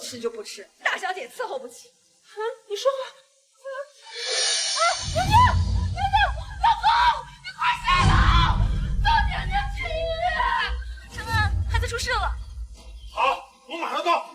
吃就不吃，大小姐伺候不起。你说话。娘娘，娘娘，老公，你快下楼，送娘娘去医院。什么？孩子出事了？好，我马上到。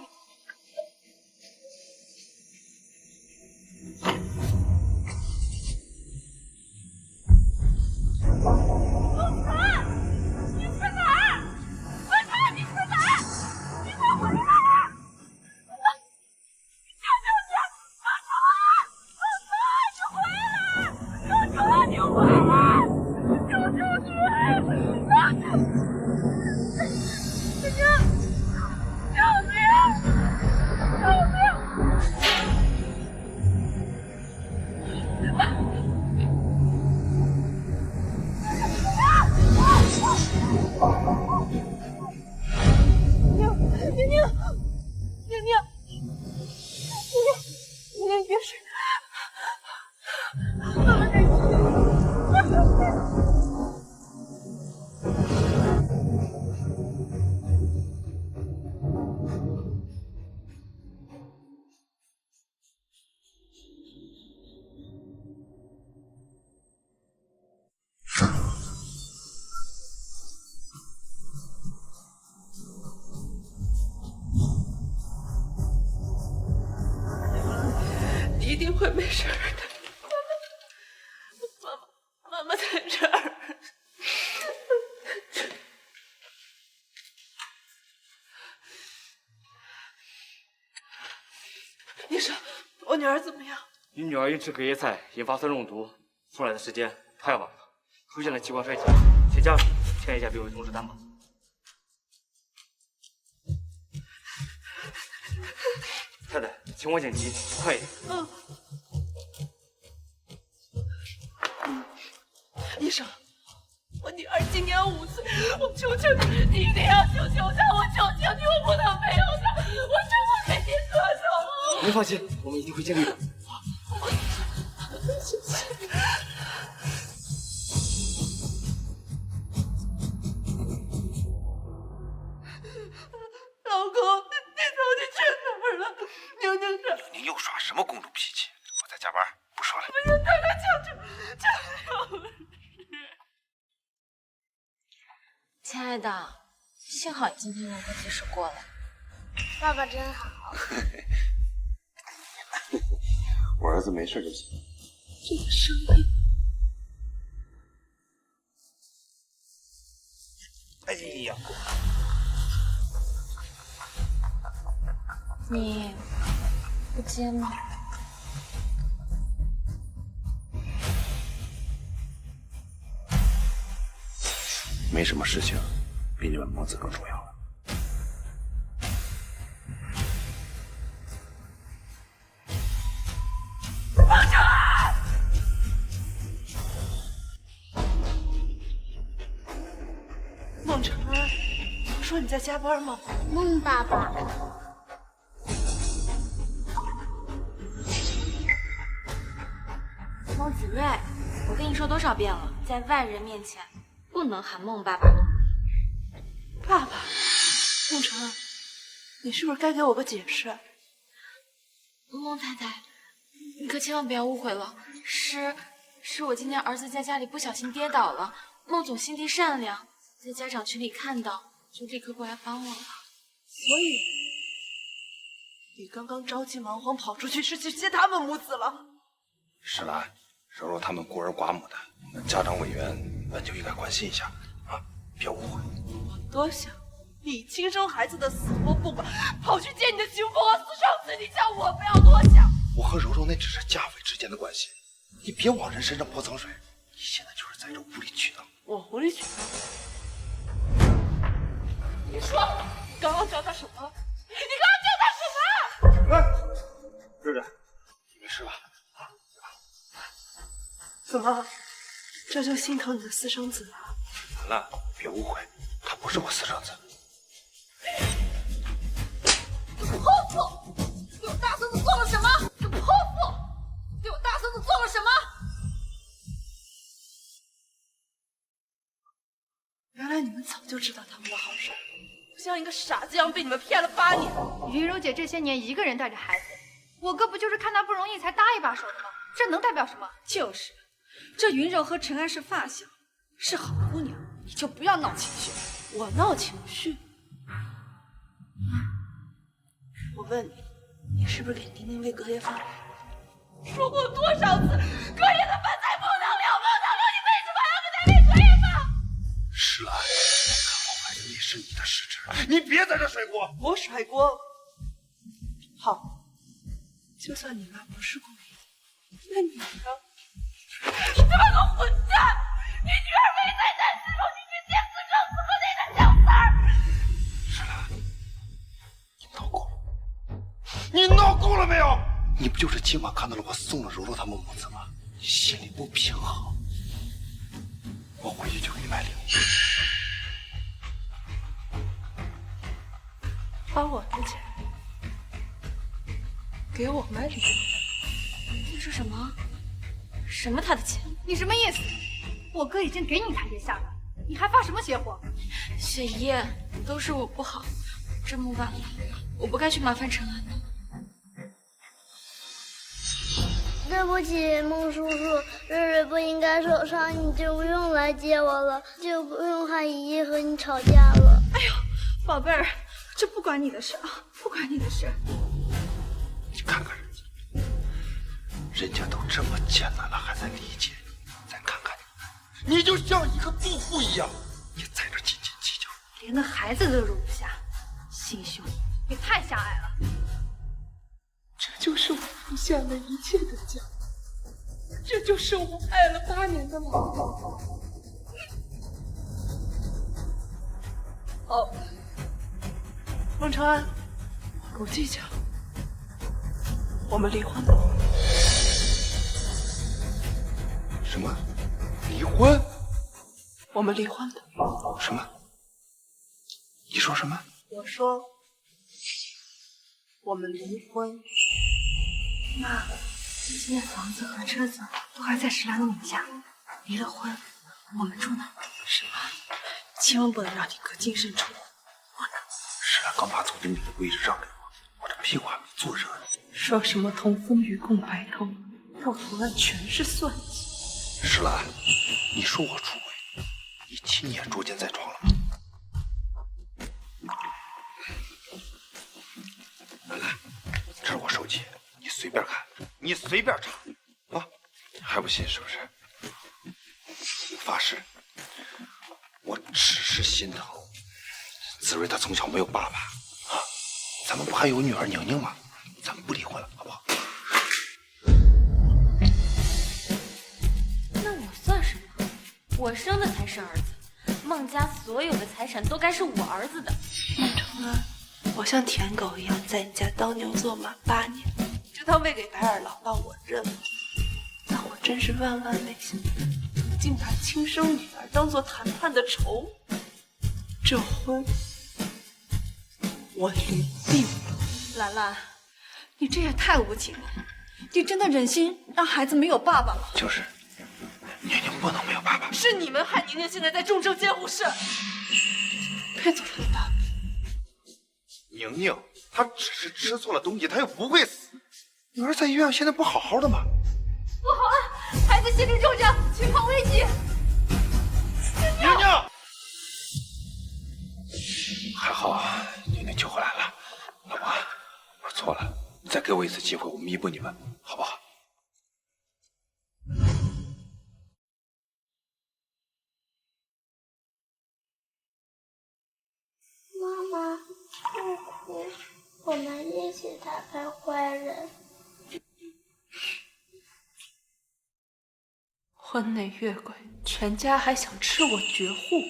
一定会没事的。妈妈在这儿。医生，我女儿怎么样？你女儿因吃隔夜菜引发酸中毒，送来的时间太晚了，出现了器官衰竭，请家属签一下病危通知单吧。太太，情况紧急，快一点。医生，我女儿今年5岁，我求求你，你一定要救救她！我求求你，我不能没有她，我真会给你做什么？您放心，我们一定会尽力的。老公，你到底去哪儿了？娘娘这……您又耍什么公主脾气？我在加班，不说了。不行，太太求求，求求！亲爱的，幸好你今天能够及时过来。爸爸真好。我儿子没事就行。这个声音，哎呀，你不接吗？没什么事情比你们母子更重要了。孟晨儿，不说你在加班吗？孟爸爸，孟子睿，我跟你说多少遍了，在外人面前不能喊孟爸爸。爸爸，孟晨儿，你是不是该给我个解释？孟太太，你可千万不要误会了，是我今天儿子在家里不小心跌倒了，孟总心地善良，在家长群里看到，就立刻过来帮我了。所以，你刚刚着急忙慌跑出去是去接他们母子了？石兰，柔柔他们孤儿寡母的，我们家长委员本就应该关心一下啊，别误会。我多想你亲生孩子的死活不管，跑去见你的媳妇和私生子，你叫我不要多想。我和柔柔那只是家委之间的关系，你别往人身上泼脏水。你现在就是在这无理取闹。我无理取闹？你说，你刚刚叫他什么？你刚刚叫他什么？哎，瑞瑞，你没事吧？怎么，这就心疼你的私生子了？兰兰，别误会，他不是我私生子。泼妇！给我大孙子做了什么？这泼妇！给我大孙子做了什么？原来你们早就知道他们的好事，像一个傻子一样被你们骗了8年。云柔姐这些年一个人带着孩子，我哥不就是看她不容易才搭一把手的吗？这能代表什么？就是，这云柔和陈安是发小，是好姑娘，你就不要闹情绪。我闹情绪？我问你，你是不是给宁宁喂隔夜饭？说过多少次，隔夜的饭菜不能留，不能留，你为什么还要给他喂隔夜饭？石兰，看好孩子也是你的失职，你别在这甩锅。我甩锅？好，就算你妈不是故意的，那你呢？你这么个混蛋！你女儿没在男子中，你去见死撞死和那个小三儿！石兰，你闹够了！你闹够了没有？你不就是今晚看到了我送了柔柔他们母子吗？你心里不平衡。我回去就给你买礼物。花我的钱给我买礼物？你说什么？什么他的钱？你什么意思？我哥已经给你台阶下了，你还发什么邪火？雪姨，都是我不好，这么晚了，我不该去麻烦陈安的。对不起，孟叔叔，瑞瑞不应该受伤，你就不用来接我了，就不用害姨姨和你吵架了。哎呦，宝贝儿，这不关你的事啊，不关你的事。你看看人家，人家都这么艰难了，还在理解你。再看看你，你就像一个杜甫一样，你在这斤斤计较，连个孩子都容不下，心胸也太狭隘了。这就是我付下了一切的价，这就是我爱了8年的老公。好，孟长安，不计较，我们离婚吧。什么？离婚？我们离婚吧。什么？你说什么？我说，我们离婚。妈，现在房子和车子都还在石兰的名下，离了婚，我们住哪？是吧？千万不能让你哥净身出户，不能。石兰刚把总经理的位置让给我，我这屁股还没坐热呢。说什么同风与共白头，到头来全是算计。石兰，你说我出轨，你亲眼捉奸在床了吗？来，这是我手机，你随便看，你随便查啊！还不信是不是？发誓，我只是心疼子睿，他从小没有爸爸啊，咱们不还有女儿宁宁吗？咱们不离婚了，好不好？那我算什么？我生的才是儿子，孟家所有的财产都该是我儿子的。孟长安，我像舔狗一样在你家当牛做马8年，这趟喂给白眼狼让我认了，但我真是万万没想到，你竟把亲生女儿当做谈判的筹。这婚我离定了。兰兰，你这也太无情了，你真的忍心让孩子没有爸爸吗？就是，宁宁不能没有爸爸。是你们害宁宁现在在重症监护室。别走了，爸。宁宁，她只是吃错了东西，她又不会死。女儿在医院现在不好好的吗？不好了，孩子心理重症，情况危急。宁宁，还好宁宁救回来了。老婆，我错了，再给我一次机会，我弥补你们，好不好？妈妈，不哭，我们一起打败坏人。婚内越轨，全家还想吃我绝户，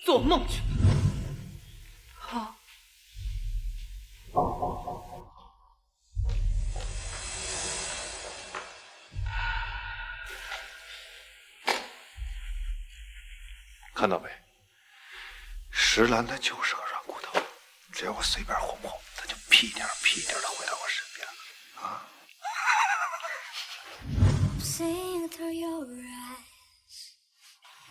做梦去！好。看到没？石兰她就是个软骨头，只要我随便哄哄，她就屁颠屁颠的回到我身边了啊！ Seeing through your eyes,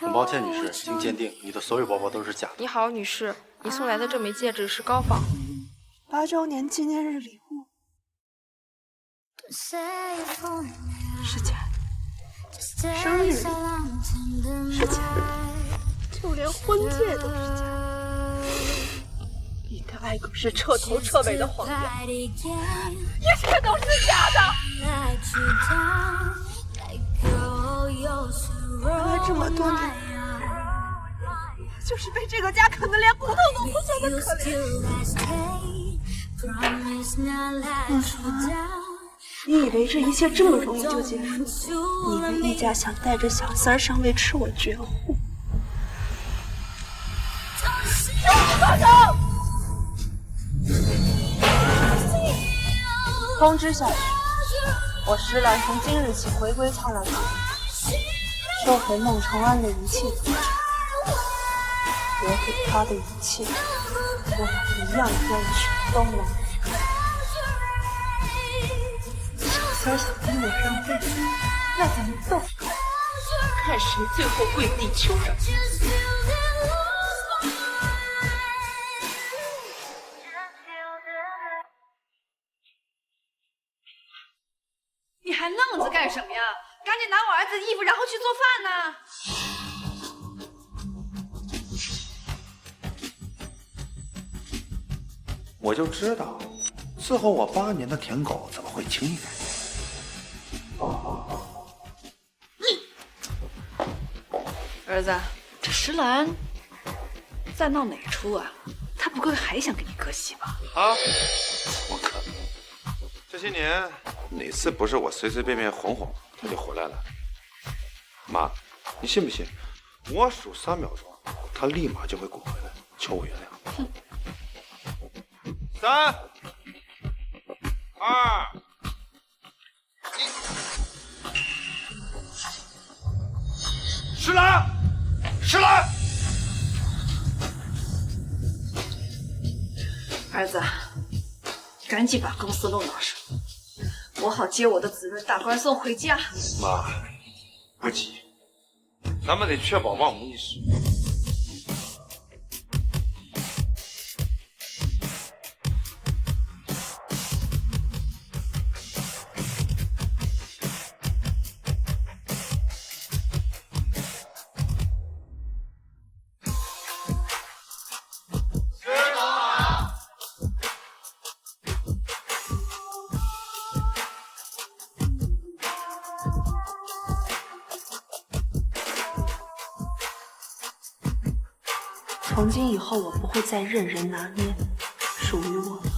很抱歉，女士，经鉴定，你的所有包包都是假的。你好，女士，你送来的这枚戒指是高仿，8周年纪念日礼物，是假的，生日礼物是假的，就连婚戒都是假的。你的爱狗是彻头彻尾的谎言，一切都是假的。原来这么多年，就是被这个家啃得连骨头都不剩的可怜。你以为这一切这么容易就结束？你以为一家想带着小三儿上位吃我绝户？放手！通知下去，我石兰从今日起回归苍兰阁，收回孟承安的一切资产，我给他的一切，我俩一样争取都能。小三想逼我上位，那咱们斗个，看谁最后跪地求饶。你还愣着干什么呀？赶紧拿我儿子的衣服，然后去做饭呢！我就知道，伺候我8年的舔狗怎么会轻易改变？儿子，这石兰在闹哪出啊？她不会还想给你割席吧？啊，我可这些年哪次不是我随随便便哄哄他就回来了？妈，你信不信？我数3秒钟，他立马就会滚回来求我原谅。哼！3、2、1，石兰，石兰！儿子，赶紧把公司弄到手，我好接我的子润大欢送回家。妈，不急，咱们得确保万无一失。从今以后，我不会再任人拿捏，属于我的，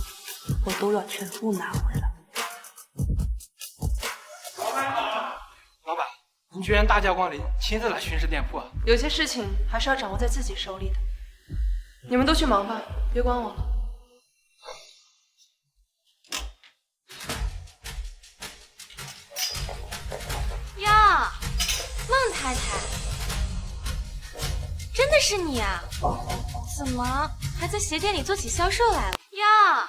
我都要全部拿回来。老板，你居然大驾光临，亲自来巡视店铺啊？有些事情还是要掌握在自己手里的。你们都去忙吧，别管我了。呀，孟太太，真的是你啊？怎么还在鞋店里做起销售来了呀？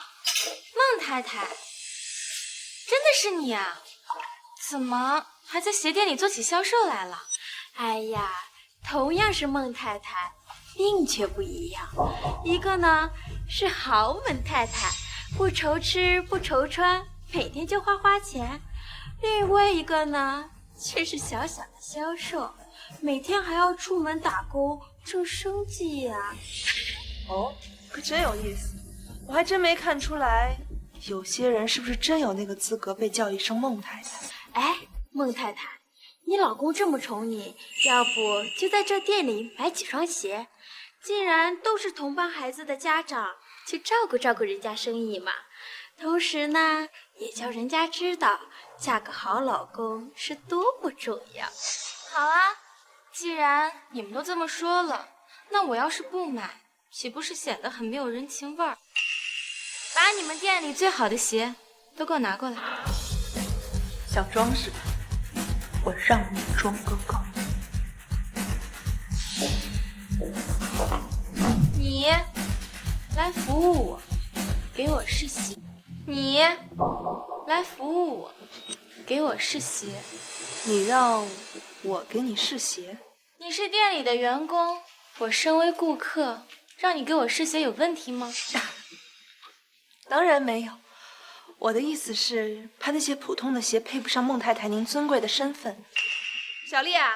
孟太太，真的是你啊？怎么还在鞋店里做起销售来了？哎呀，同样是孟太太，命却不一样。一个呢是豪门太太，不愁吃不愁穿，每天就花钱；另外一个呢却是小小的销售，每天还要出门打工挣生计呀。哦，可真有意思，我还真没看出来，有些人是不是真有那个资格被叫一声孟太太？哎，孟太太，你老公这么宠你，要不就在这店里买几双鞋？既然都是同班孩子的家长，就照顾照顾人家生意嘛。同时呢，也叫人家知道嫁个好老公是多么重要。好啊，既然你们都这么说了，那我要是不买，岂不是显得很没有人情味儿？把你们店里最好的鞋都给我拿过来。想装是吧？我让你装个够！你来服务我，给我试鞋。你来服务我，给我试鞋。你让我给你试鞋？你你是店里的员工，我身为顾客，让你给我试鞋有问题吗？当然没有，我的意思是，怕那些普通的鞋配不上孟太太您尊贵的身份。小丽啊，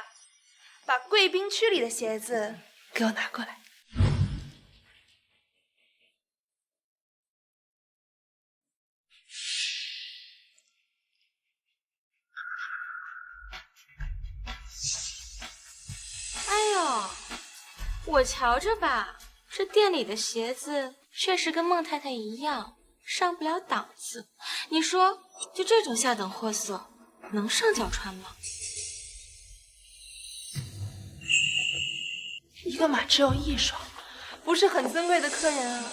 把贵宾区里的鞋子给我拿过来。哎呦，我瞧着吧，这店里的鞋子确实跟孟太太一样，上不了档次。你说，就这种下等货色，能上脚穿吗？一个码只有一双，不是很尊贵的客人啊，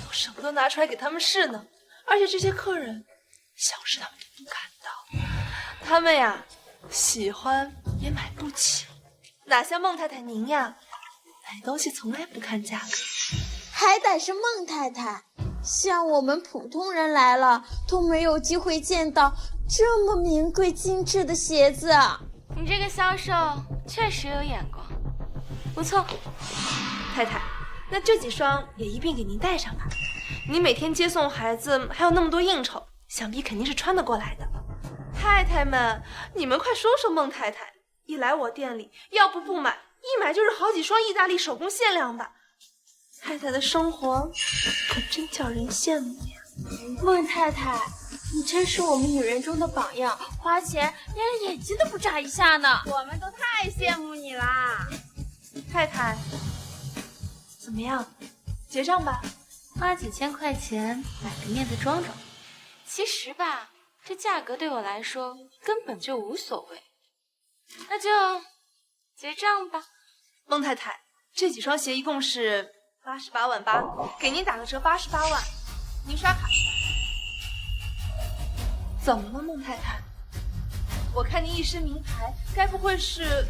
都舍不得拿出来给他们试呢。而且这些客人，小事他们都不敢当，他们呀，喜欢也买不起。哪像孟太太您呀，买东西从来不看价格。还得是孟太太，像我们普通人来了都没有机会见到这么名贵精致的鞋子。你这个销售确实有眼光，不错。太太，那这几双也一并给您带上吧。你每天接送孩子，还有那么多应酬，想必肯定是穿得过来的。太太们，你们快说说孟太太，一来我店里，要不买，一买就是好几双意大利手工限量的。太太的生活可真叫人羡慕呀。孟太太，你真是我们女人中的榜样，花钱连眼睛都不眨一下呢。我们都太羡慕你啦。太太，怎么样？结账吧。花几千块钱买个面子装装，其实吧，这价格对我来说根本就无所谓。那就结账吧。孟太太，这几双鞋一共是88万8，给您打个折88万，您刷卡。怎么了，孟太太？我看您一身名牌，该不会是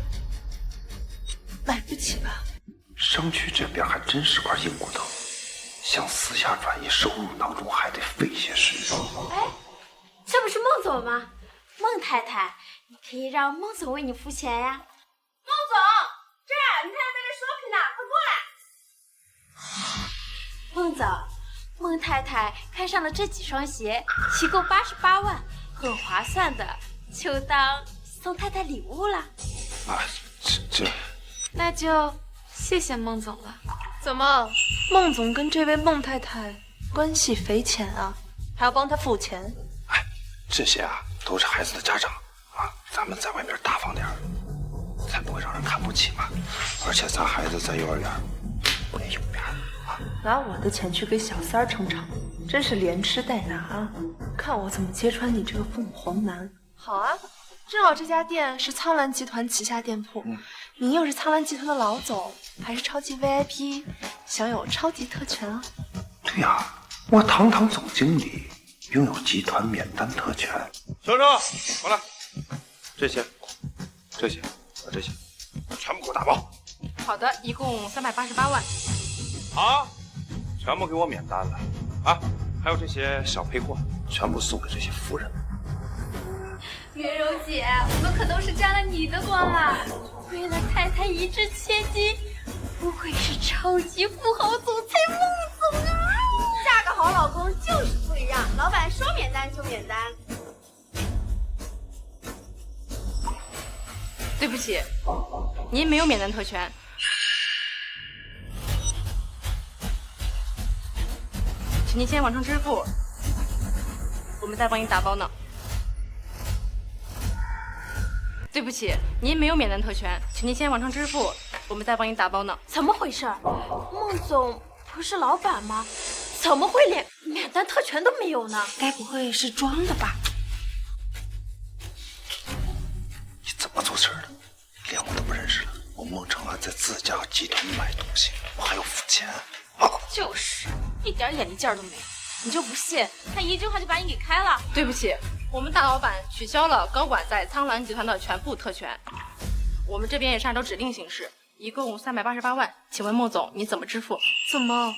买不起吧？商区这边还真是块硬骨头，想私下转移收入当中还得费些时日。哎，这不是孟总吗？孟太太，你可以让孟总为你付钱呀。孟总，这儿，你太太在这 shopping 呢，快过来。孟总，孟太太看上了这几双鞋，齐购88万，很划算的，就当送太太礼物啦。啊，这，那就谢谢孟总了。怎么，孟总跟这位孟太太关系匪浅啊？还要帮她付钱？哎，这些啊都是孩子的家长啊，咱们在外面大方点儿，才不会让人看不起嘛。而且咱孩子在幼儿园不也有面啊？拿我的钱去给小三儿撑场，真是连吃带拿啊！看我怎么揭穿你这个凤凰男！好啊，正好这家店是苍兰集团旗下店铺，您又是苍兰集团的老总，还是超级 VIP， 享有超级特权啊！对呀，我堂堂总经理，拥有集团免单特权。小郑，过来，这些，和这些，全部给我打包。好的，一共388万。好，全部给我免单了啊！还有这些小配货，全部送给这些夫人们。云柔姐，我们可都是沾了你的光了。为了太太一掷千金，不愧是超级富豪总裁孟总啊！嫁个好老公就是不一样，老板说免单就免单。对不起，您没有免单特权。请您先网上支付，我们再帮您打包呢。对不起，您没有免单特权，请您先网上支付，我们再帮您打包呢。怎么回事？孟总不是老板吗？怎么会连免单特权都没有呢？该不会是装的吧？你怎么做事的？连我都不认识了。我孟成安在自家集团买东西，我还要付钱啊！就是，一点眼力劲儿都没有。你就不信，他一句话就把你给开了？对不起，我们大老板取消了高管在苍兰集团的全部特权，我们这边也是按照指令行事，一共388万，请问孟总你怎么支付？怎么，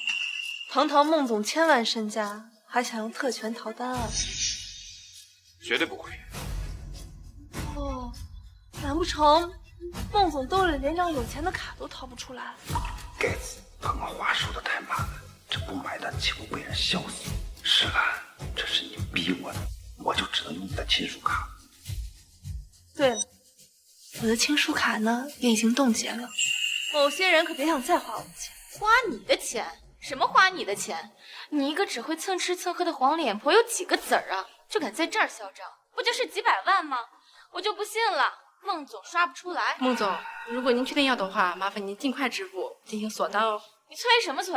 堂堂孟总千万身家，还想用特权逃单啊？绝对不亏。哦，难不成孟总兜里连张有钱的卡都掏不出来。该死，刚刚话说的太慢了，这不买单岂不被人笑死？石兰，这是你逼我的，我就只能用你的亲属卡。对了，我的亲属卡呢也已经冻结了，某些人可别想再花我的钱。花你的钱？什么花你的钱？你一个只会蹭吃蹭喝的黄脸婆，有几个子儿啊？就敢在这儿嚣张，不就是几百万吗？我就不信了，孟总刷不出来。孟总，如果您确定要的话，麻烦您尽快支付，进行锁单哦。你催什么催？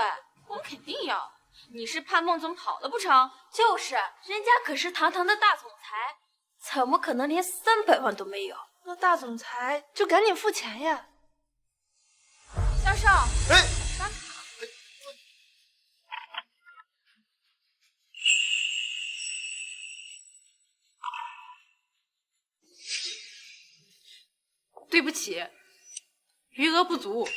我肯定要。你是怕孟总跑了不成？就是，人家可是堂堂的大总裁，怎么可能连300万都没有？那大总裁就赶紧付钱呀！销售，哎，刷卡。对不起，余额不足。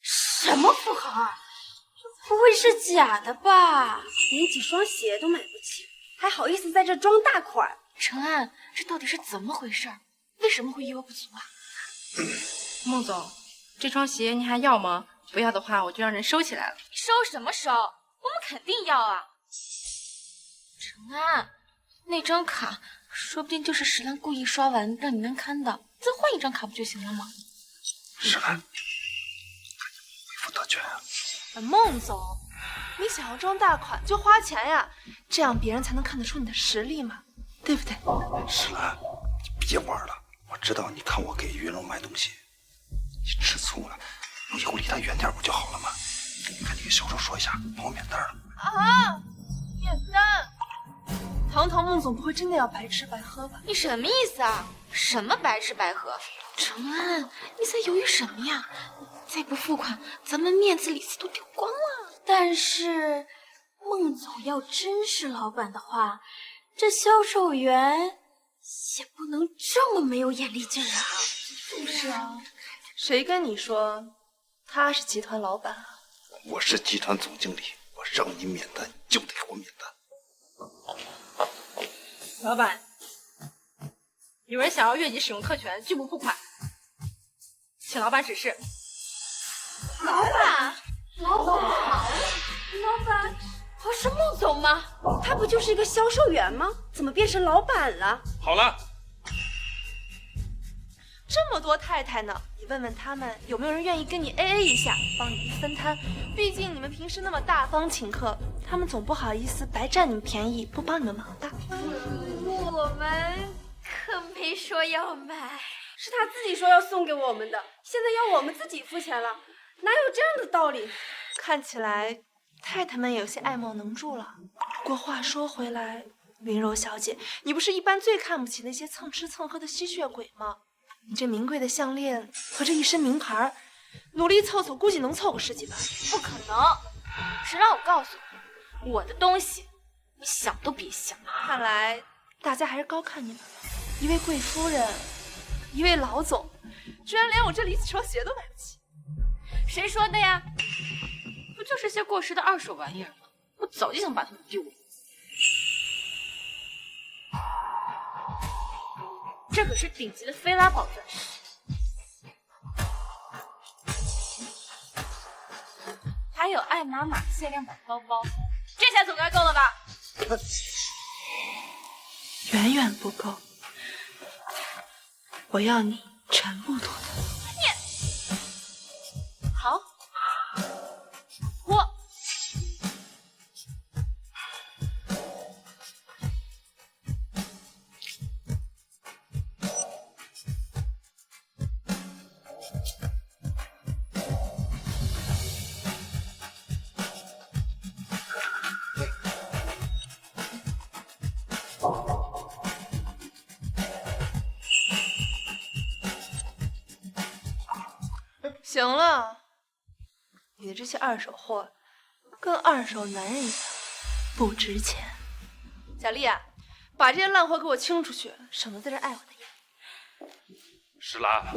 什么富豪啊？这不会是假的吧？连几双鞋都买不起，还好意思在这装大款？陈安，这到底是怎么回事？为什么会余额不足啊？孟总，这双鞋您还要吗？不要的话，我就让人收起来了。收什么收？我们肯定要啊！陈安，那张卡说不定就是石兰故意刷完让你难堪的，再换一张卡不就行了吗？石兰，恢复特权啊！孟总，你想要装大款就花钱呀，这样别人才能看得出你的实力嘛，对不对？石兰，你别玩了，我知道你看我给云龙买东西，你吃醋了。以后离他远点不就好了吗？你赶紧给销售说一下，帮我免单了。啊！免单？堂堂孟总不会真的要白吃白喝吧？你什么意思啊？什么白吃白喝？程安，你在犹豫什么呀？再不付款，咱们面子里子都丢光了。但是孟总要真是老板的话，这销售员也不能这么没有眼力劲啊！是啊，谁跟你说他是集团老板啊？我是集团总经理，我让你免单就得给我免单。老板，有人想要越级使用特权拒不付款，请老板指示。老板，不是孟总吗？他不就是一个销售员吗？怎么变成老板了？好了，这么多太太呢，你问问他们有没有人愿意跟你 AA 一下，帮你分摊。毕竟你们平时那么大方请客，他们总不好意思白占你们便宜，不帮你们忙的。我们可没说要买，是他自己说要送给我们的，现在要我们自己付钱了，哪有这样的道理？看起来太太们有些爱莫能助了。不过话说回来，云柔小姐，你不是一般最看不起那些蹭吃蹭喝的吸血鬼吗？你这名贵的项链和这一身名牌，努力凑凑，估计能凑个10几万。不可能！谁让我告诉你，我的东西你想都别想。看来大家还是高看你们了，一位贵夫人，一位老总，居然连我这里几双鞋都买不起。谁说的呀？不就是些过时的二手玩意儿吗？我早就想把它们丢了。这可是顶级的菲拉宝钻石，还有爱马仕限量版包包，这下总该够了吧？远远不够，我要你全部脱掉。你好，脱。行了，你的这些二手货跟二手男人一样不值钱。小丽啊，把这些烂货给我清出去，省得在这碍我的眼。石兰，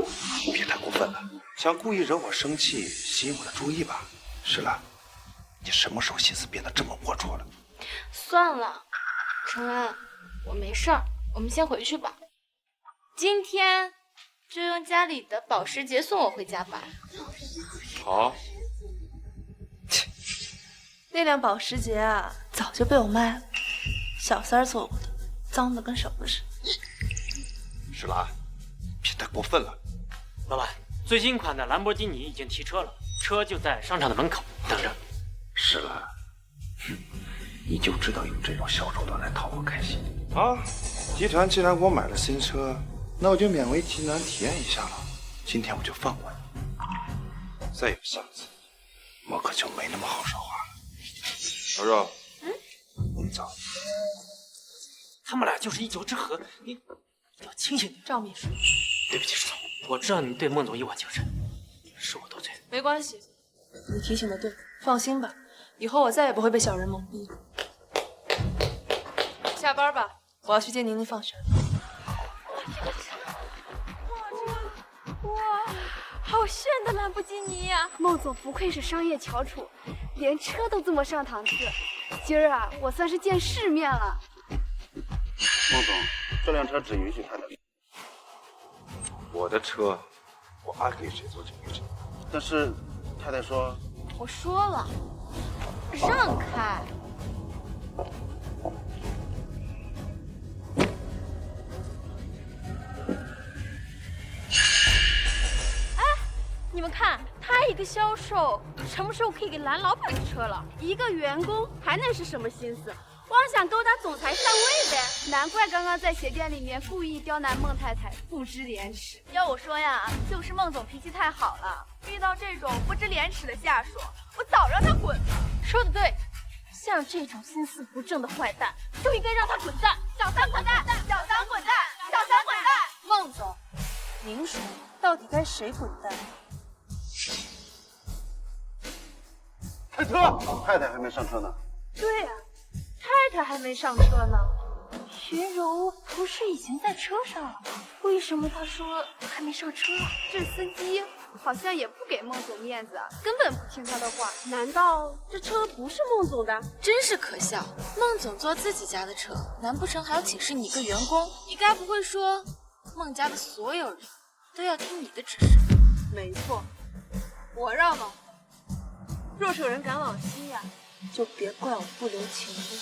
别太过分了，想故意惹我生气，吸引我的注意吧？石兰，你什么时候心思变得这么龌龊了？算了，承恩，我没事儿，我们先回去吧。今天就用家里的保时捷送我回家吧。好。那辆保时捷啊，早就被我卖了，小三儿坐过的，脏的跟什么似的。石兰，别太过分了。老板，最新款的兰博基尼已经提车了，车就在商场的门口等着。石兰，你就知道用这种小手段来讨我开心啊！集团既然给我买了新车，那我就勉为其难体验一下了。今天我就放过你，再有下次，我可就没那么好说话了。小肉，你走。他们俩就是一酒之合，你要清醒点。赵秘书，对不起，石总，我知道你对孟总一往情深，是我多嘴。没关系，你提醒的对，放心吧，以后我再也不会被小人蒙蔽。下班吧，我要去接宁宁放学。哇，好炫的兰博基尼呀！孟总不愧是商业翘楚，连车都这么上档次。今儿啊，我算是见世面了。孟总，这辆车只允许太太。我的车，我爱给谁做就给谁。但是太太说，我说了，让开。你们看，他一个销售，什么时候可以给兰老板的车了？一个员工还能是什么心思？妄想勾搭总裁上位呗！难怪刚刚在鞋店里面故意刁难孟太太，不知廉耻。要我说呀，就是孟总脾气太好了，遇到这种不知廉耻的下属，我早让他滚了。说的对，像这种心思不正的坏蛋，就应该让他滚蛋！小三滚蛋！小三滚蛋！小三滚蛋！孟总，您说到底该谁滚蛋？开车！太太还没上车呢。对呀，太太还没上车呢。学柔不是已经在车上了？为什么他说还没上车？这司机好像也不给孟总面子，根本不听他的话。难道这车不是孟总的？真是可笑！孟总坐自己家的车，难不成还要请示你一个员工？你该不会说孟家的所有人都要听你的指示？没错，我让往。若是有人敢往西呀，就别怪我不留情面。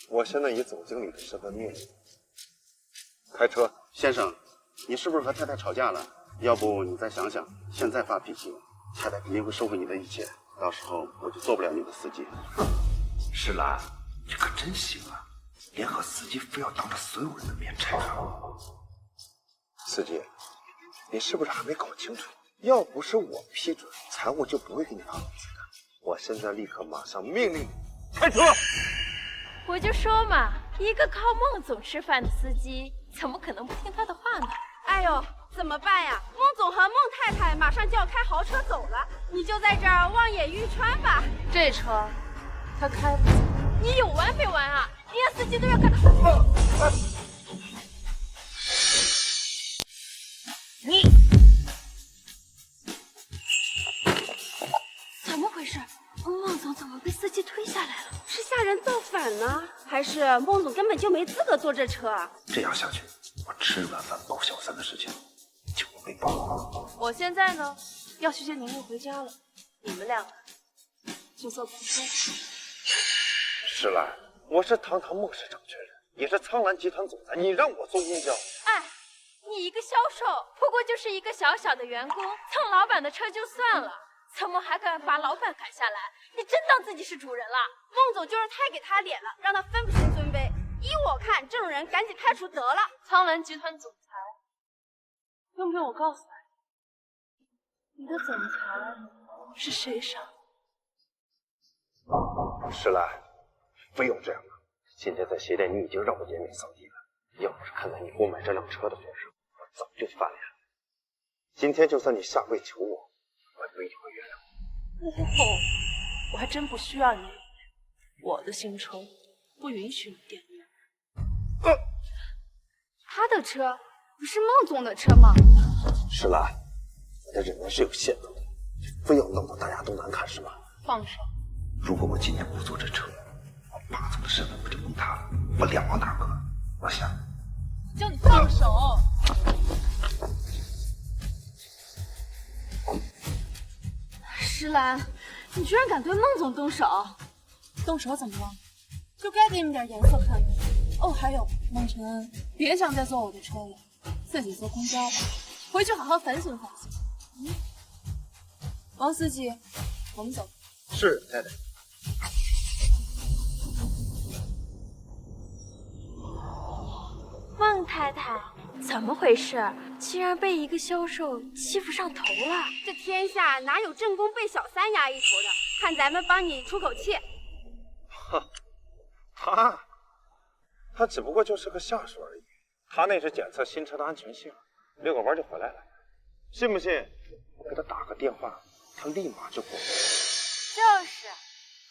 我现在以总经理的身份命令开车。先生，你是不是和太太吵架了？要不你再想想，现在发脾气，太太肯定会收回你的一切，到时候我就做不了你的司机。石兰，你可真行啊，联合司机非要当着所有人的面拆车。司机，你是不是还没搞清楚？要不是我批准，财务就不会给你发工资的。我现在立刻马上命令你开车。我就说嘛，一个靠孟总吃饭的司机，怎么可能不听他的话呢？哎呦，怎么办呀？孟总和孟太太马上就要开豪车走了，你就在这儿望眼欲穿吧。这车他开不走。你有完没完啊？连司机都要跟他。你怎么回事？孟总怎么被司机推下来了？是下人造反呢，还是孟总根本就没资格坐这车啊？这样下去，我吃软饭包小三的事情就会被曝。我现在呢要去接宁宁回家了，你们两个就做旁听。石兰，我是堂堂孟市长确认，也是苍兰集团总裁，你让我坐公交？哎，你一个销售，不过就是一个小小的员工，蹭老板的车就算了，怎么还敢把老板赶下来？你真当自己是主人了？孟总就是太给他脸了，让他分不清尊卑。依我看，这种人赶紧开除得了。苍兰集团总裁，用不用我告诉你，你的总裁是谁上？石兰，非要这样吗？今天在鞋店你已经让我颜面扫地了，要不是看在你给我买这辆车的份上，我早就翻脸了。今天就算你下跪求我，我也不一定会原谅你。哦，我还真不需要你。我的新车不允许你点烟。他的车不是孟总的车吗？石兰，你的忍耐是有限度的，非要弄得大家都难看是吧？放手！如果我今天不坐这车，我霸总的身份不就崩塌了？我脸往哪搁？我想，叫你放手！石兰，你居然敢对孟总动手！动手怎么了？就该给你们点颜色看看。哦，还有孟晨恩，别想再坐我的车了，自己坐公交吧，回去好好反省反省。王司机，我们走。是太太。孟太太，怎么回事？竟然被一个销售欺负上头了！这天下哪有正宫被小三压一头的？看咱们帮你出口气。哼，他只不过就是个下属而已。他那是检测新车的安全性，遛个弯就回来了。信不信？我给他打个电话，他立马就滚。就是，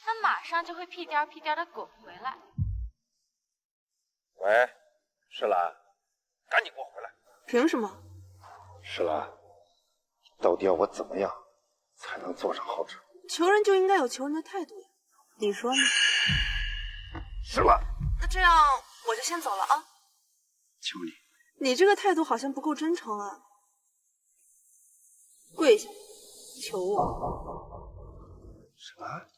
他马上就会屁颠儿屁颠儿的滚回来。喂，石兰，赶紧给我回来！凭什么？石兰，到底要我怎么样才能坐上豪车？求人就应该有求人的态度呀，你说呢？石兰，那这样我就先走了啊。求你，你这个态度好像不够真诚啊！跪下，求我。石兰，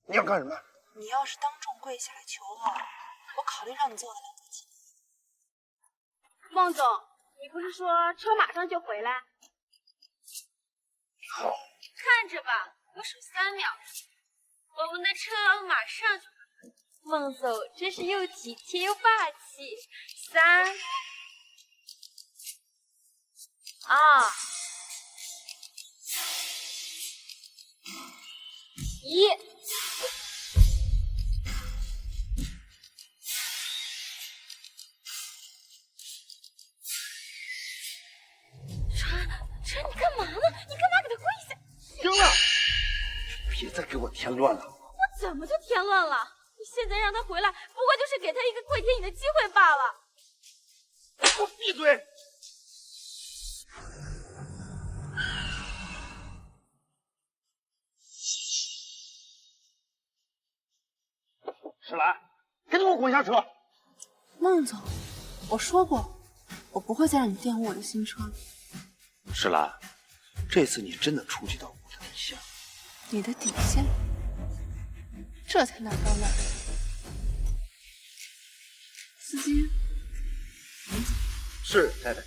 你要干什么？你要是当众跪下来求我考虑让你坐得了得起。孟总，你不是说车马上就回来？好，看着吧，我数3秒，我们的车马上就。孟总真是又体贴又霸气。3、2、1。川，你干嘛呢？你干嘛给他跪下？行了，别再给我添乱了。我怎么就添乱了？你现在让他回来，不过就是给他一个跪舔你的机会罢了。给我闭嘴！石兰，赶紧给我滚下车！孟总，我说过，我不会再让你玷污我的新车了。石兰，这次你真的触及到我的底线。你的底线？这才哪儿到哪儿。司机，我们走。是太太。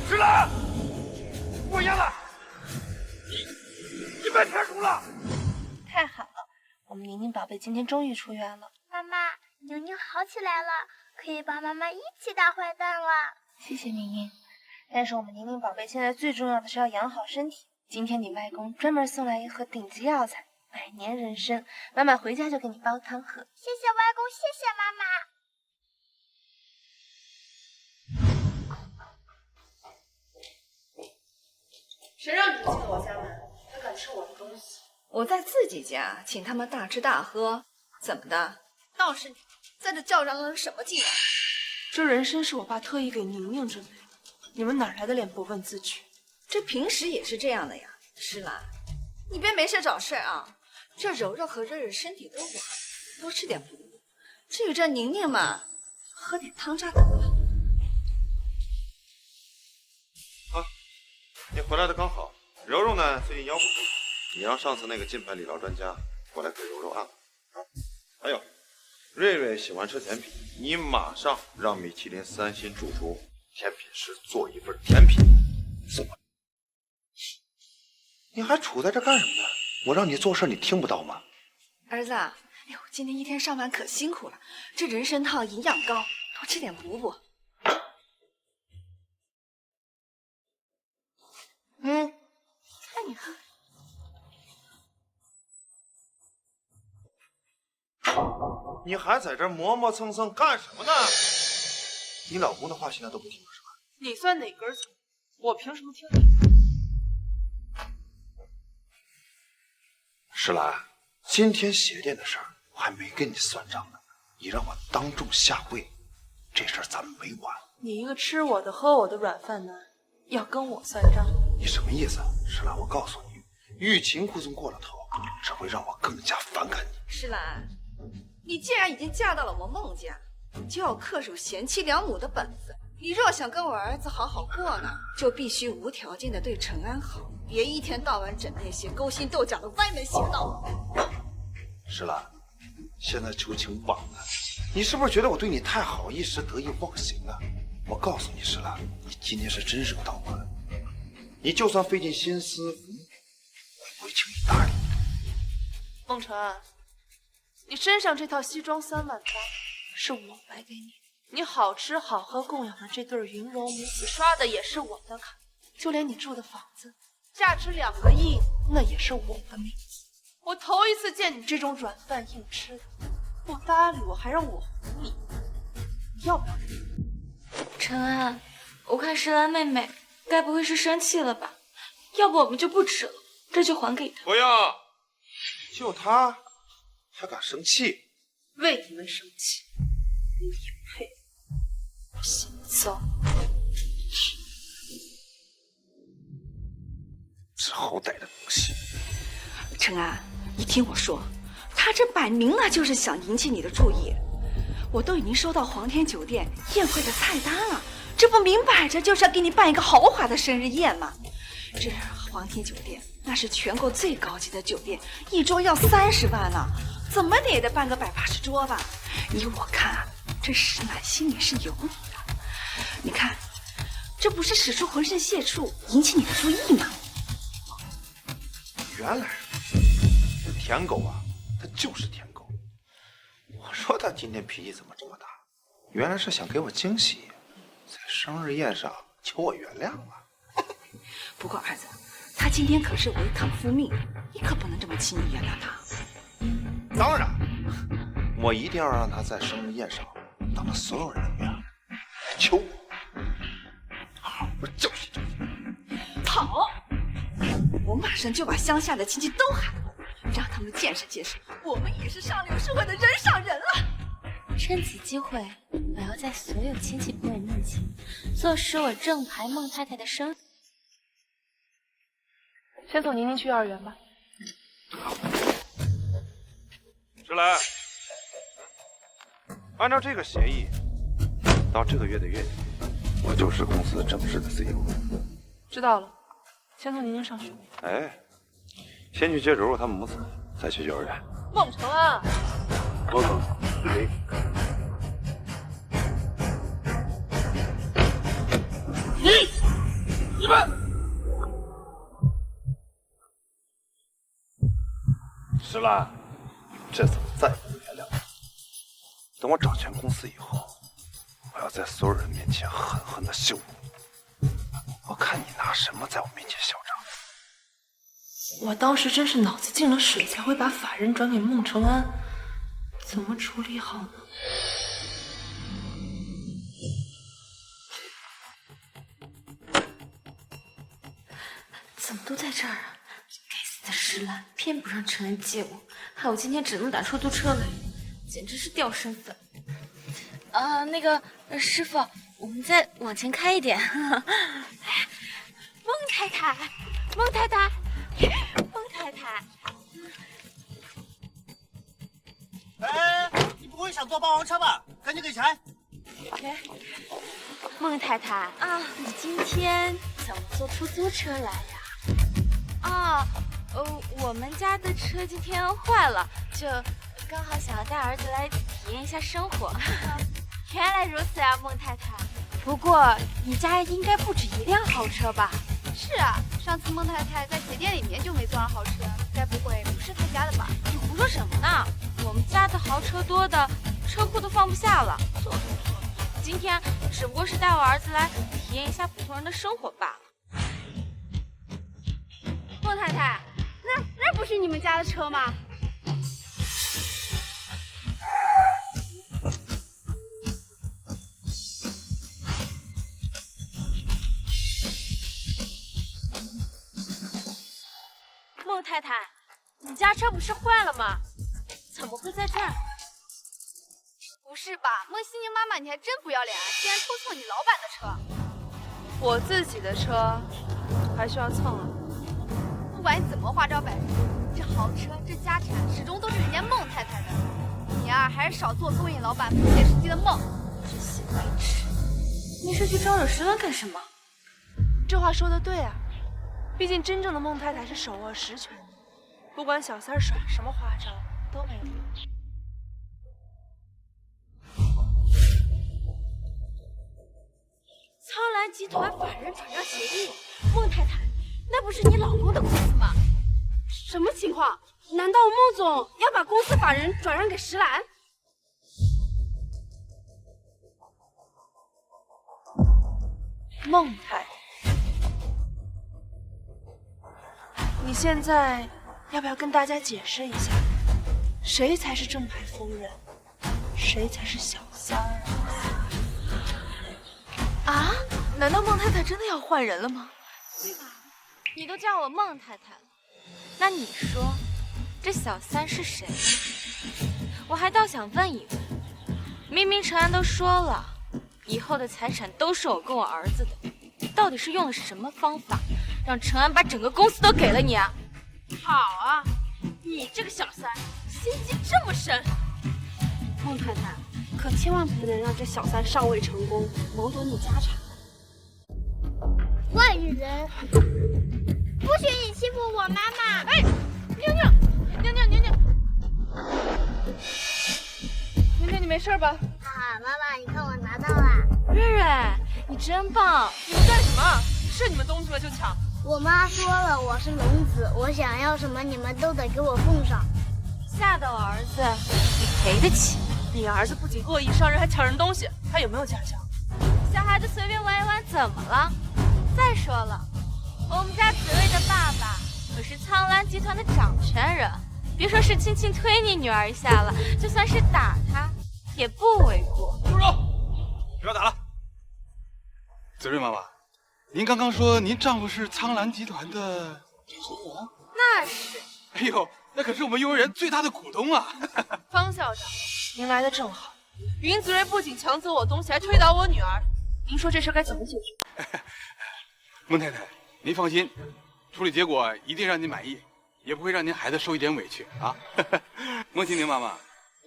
石兰，我赢了！你被开除了！太好了，我们宁宁宝贝今天终于出院了。妈妈，宁宁好起来了，可以帮妈妈一起打坏蛋了。谢谢宁宁，但是我们宁宁宝贝现在最重要的是要养好身体。今天你外公专门送来一盒顶级药材，100年人参，妈妈回家就给你煲汤喝。谢谢外公，谢谢妈妈。谁让你进了我家门？还敢吃我的东西？我在自己家请他们大吃大喝，怎么的？倒是你在这叫嚷嚷什么劲啊？这人参是我爸特意给宁宁准备的，你们哪来的脸不问自取？这平时也是这样的呀，诗兰，你别没事找事啊！这柔柔和瑞瑞身体都不好，多吃点补补。至于这宁宁嘛，喝点汤渣得了。啊，你回来的刚好。柔柔呢，最近腰不舒服，你让上次那个金牌理疗专家过来给柔柔按按。还有，瑞瑞喜欢吃甜品，你马上让米其林3星主厨甜品师做一份甜品送过来。你还杵在这干什么呢？我让你做事，你听不到吗？儿子，哎呦，今天一天上班可辛苦了，这人参汤营养高，多吃点补补。看你喝。你还在这磨磨蹭蹭干什么呢？你老公的话现在都不听了是吧？你算哪根葱？我凭什么听你？石兰，今天鞋店的事儿我还没跟你算账呢，你让我当众下跪，这事儿咱们没完。你一个吃我的喝我的软饭男，要跟我算账？你什么意思？石兰，我告诉你，欲擒故纵过了头，只会让我更加反感你。石兰，你既然已经嫁到了我孟家，就要恪守贤妻良母的本分。你若想跟我儿子好好过呢，就必须无条件的对陈安好，别一天到晚整那些勾心斗角的歪门邪道。石兰，现在求情晚了，你是不是觉得我对你太好，一时得意忘形了？我告诉你，石兰，你今天是真惹到我了。你就算费尽心思，我也不会轻易搭理你。孟晨安，你身上这套西装3万8是我买给你。你好吃好喝供养的这对云柔母子，刷的也是我的卡，就连你住的房子，价值2个亿，那也是我的名字。我头一次见你这种软饭硬吃的，不搭理我还让我哄你，你要不要？陈安，我看石兰妹妹该不会是生气了吧？要不我们就不吃了，这就还给她。不要，就他还敢生气？为你们生气，你也配？行走，这好歹的东西！陈安，你听我说，他这摆明了就是想引起你的注意。我都已经收到皇天酒店宴会的菜单了，这不明摆着就是要给你办一个豪华的生日宴吗？这皇天酒店那是全国最高级的酒店，一桌要30万呢，怎么的也得办个180桌吧？依我看，这石兰心里是有你的。你看，这不是使出浑身解数引起你的注意吗？原来舔狗啊，他就是舔狗。我说他今天脾气怎么这么大，原来是想给我惊喜，在生日宴上求我原谅啊。不过儿子，他今天可是违抗父命，你可不能这么轻易原谅他。当然，我一定要让他在生日宴上当着所有人的面求我，好好教训教训。好，我马上就把乡下的亲戚都喊来，让他们见识见识我们也是上流社会的人上人了。趁此机会，我要在所有亲戚朋友面前坐实我正牌孟太太的身份。先送宁宁去幼儿园吧。石兰，按照这个协议，到这个月的月底，我就是公司正式的 CEO。知道了，先送宁宁上学。哎，先去接柔柔他们母子，再去幼儿园。孟承安，我走。你们。石兰，这次我再也不原谅你。等我掌权公司以后，我要在所有人面前狠狠的羞辱你。我看你拿什么在我面前嚣张？我当时真是脑子进了水，才会把法人转给孟承安，怎么处理好呢？怎么都在这儿啊？该死的石兰，偏不让陈安接我，害我今天只能打出租车来，简直是掉身份。那个师傅，我们再往前开一点。孟太太，孟太太，孟太太。哎，你不会想坐霸王车吧？赶紧给钱！孟太太啊，你今天怎么坐出租车来呀？我们家的车今天坏了，就刚好想要带儿子来体验一下生活。原来如此啊，孟太太。不过你家应该不止一辆豪车吧？是啊，上次孟太太在鞋店里面就没坐上豪车，该不会不是她家的吧？你胡说什么呢？我们家的豪车多的车库都放不下了。今天只不过是带我儿子来体验一下普通人的生活罢了。孟太太，那不是你们家的车吗？孟太太，你家车不是坏了吗？怎么会在这儿？不是吧，莫西宁妈妈，你还真不要脸啊！竟然偷蹭你老板的车。我自己的车还需要蹭啊？不管你怎么花招百出，这豪车这家产始终都是人家孟太太的。你啊，还是少做勾引老板不切实际的梦。这些白痴，没事去招惹石兰干什么？这话说的对啊，毕竟真正的孟太太是手握实权的，不管小三耍什么花招都没有用。苍兰集团法人转让协议，孟太太，那不是你老公的公司吗？什么情况？难道孟总要把公司法人转让给石兰？孟太太，你现在要不要跟大家解释一下，谁才是正牌夫人，谁才是小三儿？啊？难道孟太太真的要换人了吗？对吧？你都叫我孟太太了，那你说这小三是谁呢？我还倒想问一问，明明陈安都说了，以后的财产都是我跟我儿子的，到底是用了什么方法，让陈安把整个公司都给了你啊？好啊，你这个小三心机这么深。孟太太，可千万不能让这小三上位成功，谋夺你家产。坏人，不许你欺负我妈妈！哎，宁宁，你没事吧？啊，妈妈，你看我拿到了。瑞瑞，你真棒！你们干什么？是你们东西了就抢？我妈说了，我是龙子，我想要什么你们都得给我奉上。吓到我儿子，你赔得起？你儿子不仅恶意伤人，还抢人东西，他有没有家教？小孩子随便玩一玩怎么了？再说了，我们家紫薇的爸爸可是苍兰集团的掌权人，别说是轻轻推你女儿一下了，就算是打她也不为过。住手！不要打了。紫睿妈妈，您刚刚说您丈夫是苍兰集团的掌权人？那是。哎呦，那可是我们幼儿园最大的股东啊！方校长，您来的正好。云子睿不仅抢走我东西，还推倒我女儿，您说这事该怎么解决？孟太太，您放心，处理结果一定让您满意，也不会让您孩子受一点委屈啊。孟西宁妈妈，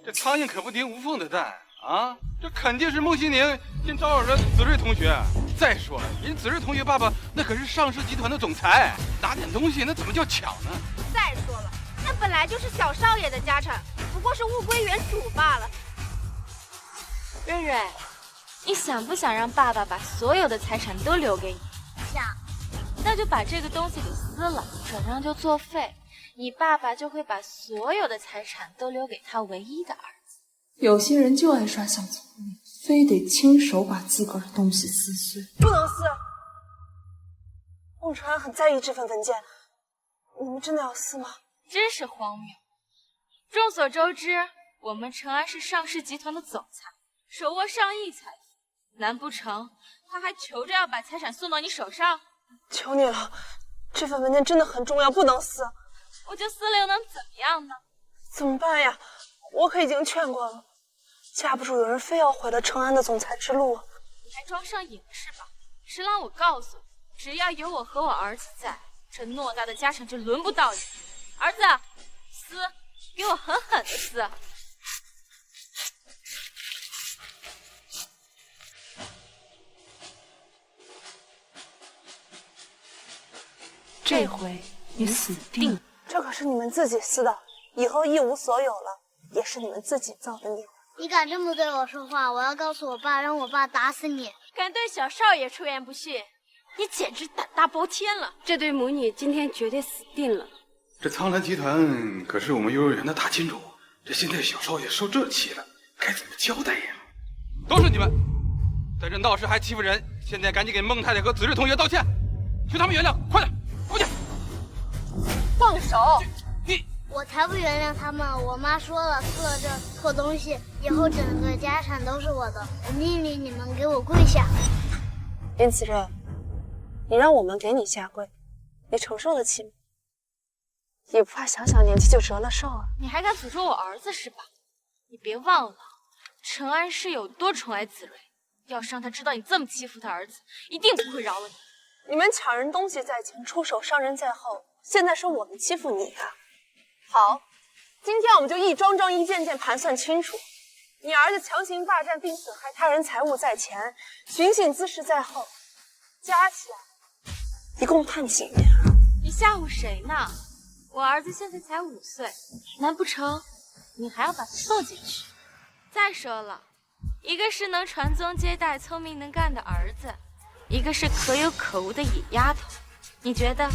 这苍蝇可不叮无缝的蛋啊，这肯定是孟西宁先招惹了子睿同学。再说了，人子睿同学爸爸那可是上市集团的总裁，拿点东西那怎么叫抢呢？再说了，那本来就是小少爷的家产，不过是物归原主罢了。瑞瑞，你想不想让爸爸把所有的财产都留给你？想。那就把这个东西给撕了，转让就作废，你爸爸就会把所有的财产都留给他唯一的儿子。有些人就爱耍小聪明，非得亲手把自个儿的东西撕碎。不能撕！孟晨安很在意这份文件，你们真的要撕吗？真是荒谬。众所周知，我们陈安是上市集团的总裁，手握上亿财富，难不成他还求着要把财产送到你手上？求你了，这份文件真的很重要，不能撕。我就撕了又能怎么样呢？怎么办呀？我可已经劝过了，架不住有人非要毁了成安的总裁之路。你还装上瘾是吧？石郎，我告诉你，只要有我和我儿子在，这偌大的家产就轮不到你。儿子，撕，给我狠狠的撕！这回你死定了！这可是你们自己撕的，以后一无所有了，也是你们自己造的孽。你敢这么对我说话，我要告诉我爸，让我爸打死你！敢对小少爷出言不逊，你简直胆大包天了！这对母女今天绝对死定了。这苍兰集团可是我们幼儿园的大金主，这现在小少爷受这气了，该怎么交代呀？都是你们，在这闹事还欺负人，现在赶紧给孟太太和子睿同学道歉，求他们原谅，快点！过去！放手！我才不原谅他们！我妈说了，撕了这破东西，以后整个家产都是我的。我命令你们给我跪下！林子睿，你让我们给你下跪，你承受得起吗？也不怕小小年纪就折了寿啊！你还敢诅咒我儿子是吧？你别忘了，陈安是有多宠爱子睿，要是让他知道你这么欺负他儿子，一定不会饶了你。你们抢人东西在前，出手伤人在后，现在说我们欺负你啊？好，今天我们就一桩桩、一件件盘算清楚。你儿子强行霸占并损害他人财物在前，寻衅滋事在后，加起来一共判几年啊？你吓唬谁呢？我儿子现在才5岁，难不成你还要把他送进去？再说了，一个是能传宗接代、聪明能干的儿子，一个是可有可无的野丫头。你觉得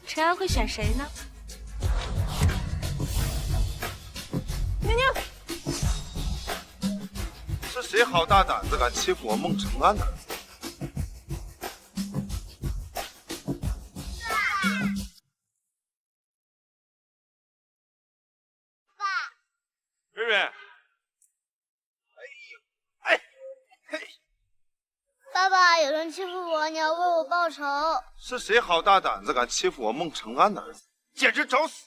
陈安会选谁呢？宁宁，是谁好大胆子敢欺负我孟承安的儿子？爸，瑞瑞，爸爸，有人欺负我，你要为我报仇。是谁好大胆子敢欺负我孟承安的儿子？简直找死！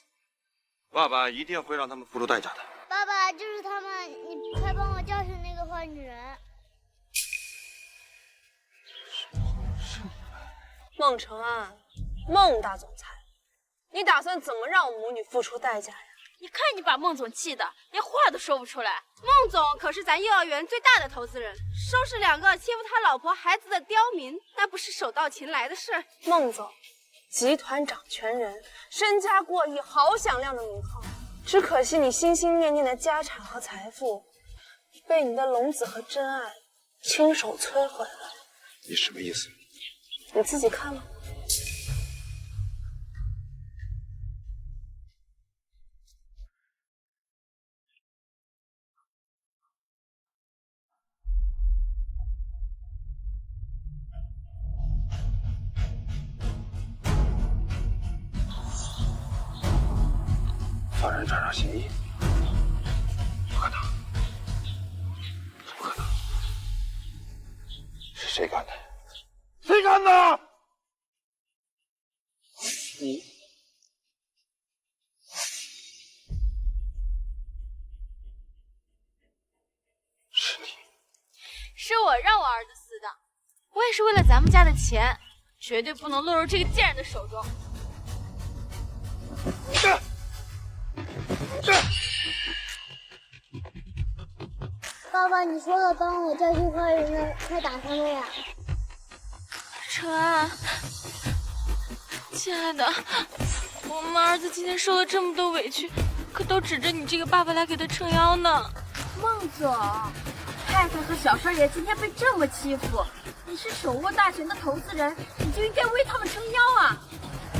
爸爸一定会让他们付出代价的。爸爸，就是他们，你快帮我叫醒那个坏女人。孟承安，孟大总裁，你打算怎么让我母女付出代价呀？你看你把孟总气的，连话都说不出来。孟总可是咱幼儿园最大的投资人，收拾2个欺负他老婆孩子的刁民，那不是手到擒来的事。孟总，集团掌权人，身家过亿，好响亮的名号。只可惜你心心念念的家产和财富，被你的龙子和真爱亲手摧毁了。你什么意思？你自己看吧。放人船上协议？不可能，不可能！是谁干的？谁干的？你是你？是我让我儿子撕的，我也是为了咱们家的钱，绝对不能落入这个贱人的手中。爸爸，你说了帮我教训坏人的，快打他们呀！陈安，亲爱的，我们儿子今天受了这么多委屈，可都指着你这个爸爸来给他撑腰呢。孟总，太太和小少爷今天被这么欺负，你是手握大权的投资人，你就应该为他们撑腰啊！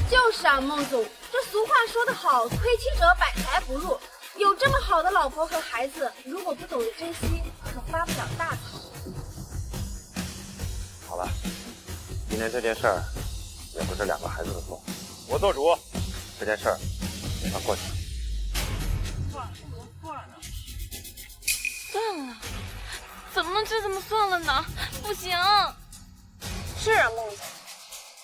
就是啊，孟总，这俗话说得好，亏妻者百财不入。有这么好的老婆和孩子，如果不懂得珍惜，可发不了大财。好了，今天这件事儿也不是2个孩子的错，我做主，这件事儿给他过去了。算了，怎么能就这么算了呢？不行。是啊，孟总，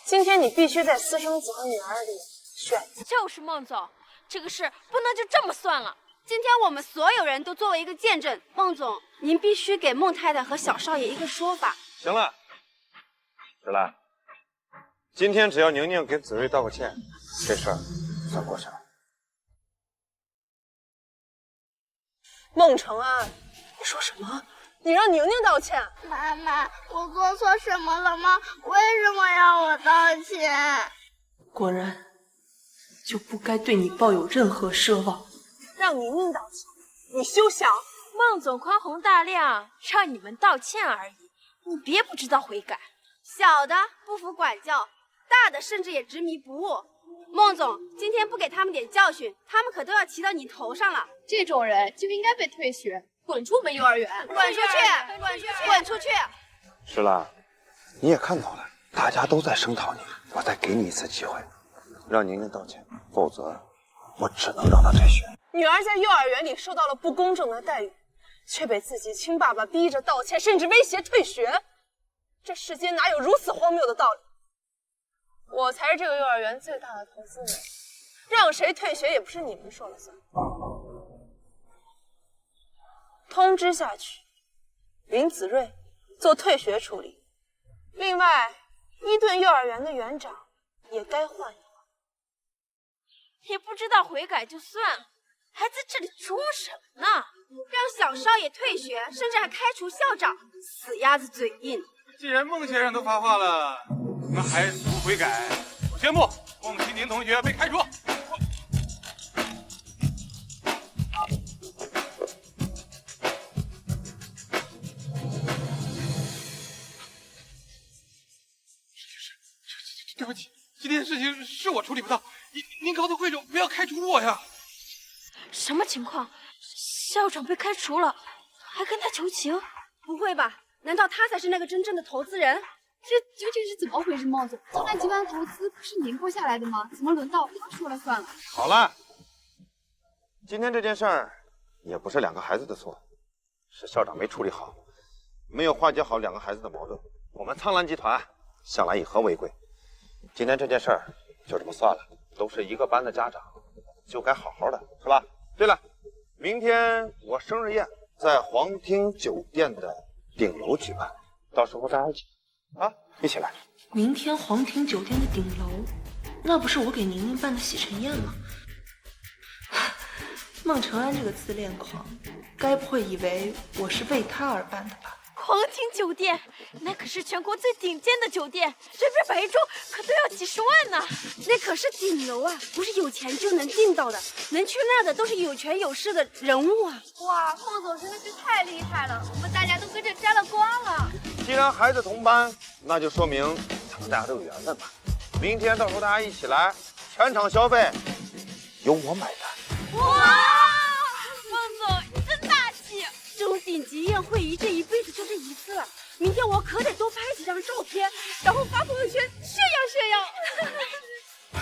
今天你必须在私生子和女儿里选。就是孟总，这个事不能就这么算了。今天我们所有人都作为一个见证，孟总，您必须给孟太太和小少爷一个说法。行了，石兰，今天只要宁宁给子睿道个歉，这事儿算过去了。孟承安，你说什么？你让宁宁道歉？妈妈，我做错什么了吗？为什么要我道歉？果然，就不该对你抱有任何奢望。让宁宁道歉，你休想！孟总宽宏大量，让你们道歉而已，你别不知道悔改。小的不服管教，大的甚至也执迷不悟。孟总，今天不给他们点教训，他们可都要骑到你头上了。这种人就应该被退学，滚出我们幼儿园！滚出去！滚出去！滚出去！石兰，你也看到了，大家都在声讨你，我再给你一次机会，让宁宁道歉，否则我只能让她退学。女儿在幼儿园里受到了不公正的待遇，却被自己亲爸爸逼着道歉，甚至威胁退学。这世间哪有如此荒谬的道理？我才是这个幼儿园最大的投资人，让谁退学也不是你们说了算。通知下去，林子睿做退学处理。另外，伊顿幼儿园的园长也该换一换。也不知道悔改就算了，还在这里装什么呢？让小少爷退学，甚至还开除校长，死鸭子嘴硬。既然孟先生都发话了，你们还不悔改？我宣布，孟新宁同学被开除。对不起，今天事情是我处理不当，您告诉会长不要开除我呀。什么情况？校长被开除了，还跟他求情？不会吧？难道他才是那个真正的投资人？这究竟是怎么回事，孟总？苍兰集团的投资不是您拨下来的吗？怎么轮到他说了算了？好了，今天这件事儿也不是两个孩子的错，是校长没处理好，没有化解好两个孩子的矛盾。我们苍兰集团向来以和为贵，今天这件事儿就这么算了，都是一个班的家长，就该好好的，是吧？对了，明天我生日宴在皇庭酒店的顶楼举办，到时候大家一起来。明天皇庭酒店的顶楼，那不是我给宁宁办的洗尘宴吗？孟承安这个自恋狂，该不会以为我是为他而办的吧？皇庭酒店，那可是全国最顶尖的酒店，随便摆一桌可都要几十万呢。那可是顶楼啊，不是有钱就能订到的，能去那儿的都是有权有势的人物啊。哇，孟总真的是太厉害了，我们大家都跟着沾了光了。既然孩子同班，那就说明咱们大家都有缘分吧。明天到时候大家一起来，全场消费由我买单。哇，孟总你真大气！这种顶级宴会仪，这一辈子就这一次了。明天我可得多拍几张照片，然后发朋友圈炫耀炫耀。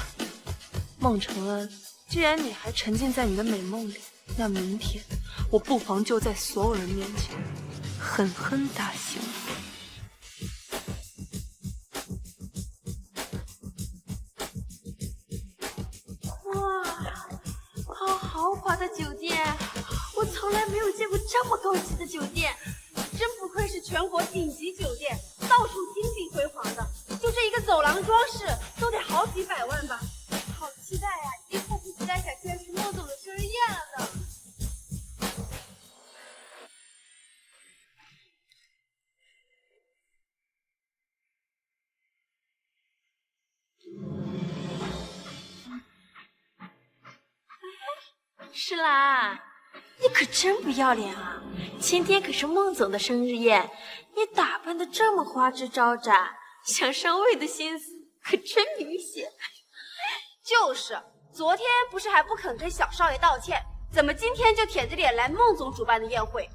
孟承恩，既然你还沉浸在你的美梦里，那明天我不妨就在所有人面前狠狠打醒你。哇，好豪华的酒店，我从来没有见过这么高级的酒店，真不愧是全国顶级酒店，到处金碧辉煌的，就这一个走廊装饰都得好几百万吧。好期待呀，已经迫不及待想见识孟总的生日宴了呢。诗兰，你可真不要脸啊！今天可是孟总的生日宴，你打扮的这么花枝招展，想上位的心思可真明显。就是，昨天不是还不肯跟小少爷道歉，怎么今天就舔着脸来孟总主办的宴会？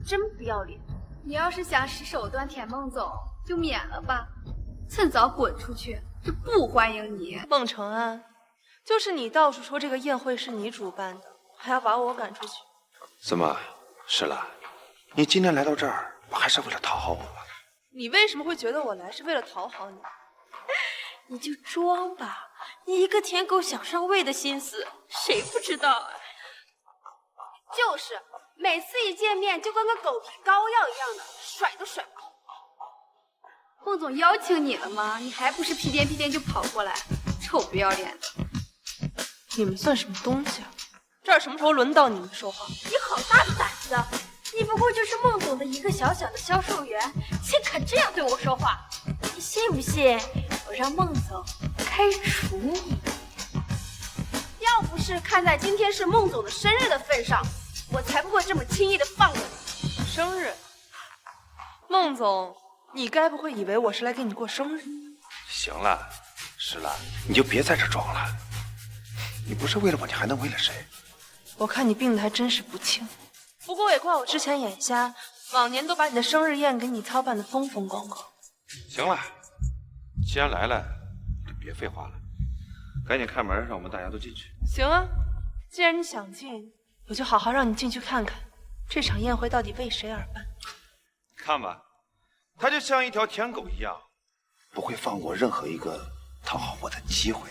真不要脸！你要是想使手段舔孟总，就免了吧，趁早滚出去，这不欢迎你。孟承安，就是你到处说这个宴会是你主办的，还要把我赶出去。怎么，诗兰，你今天来到这儿，不还是为了讨好我吗？你为什么会觉得我来是为了讨好你？你就装吧，你一个舔狗想上位的心思，谁不知道啊？就是，每次一见面就跟个狗皮膏药一样的，甩都甩不动。孟总邀请你了吗？你还不是屁颠屁颠就跑过来，臭不要脸的！你们算什么东西啊？这儿什么时候轮到你们说话？你好大的胆子！你不过就是孟总的一个小小的销售员，竟敢这样对我说话！你信不信我让孟总开除你？要不是看在今天是孟总的生日的份上，我才不会这么轻易的放过你。生日？孟总，你该不会以为我是来给你过生日？行了，诗兰，你就别在这装了。你不是为了我，你还能为了谁？我看你病得还真是不轻，不过也怪我之前眼瞎，往年都把你的生日宴给你操办得风风光光。行了，既然来了，就别废话了，赶紧开门，让我们大家都进去。行啊，既然你想进，我就好好让你进去看看，这场宴会到底为谁而办。看吧，他就像一条舔狗一样，不会放过任何一个讨好我的机会。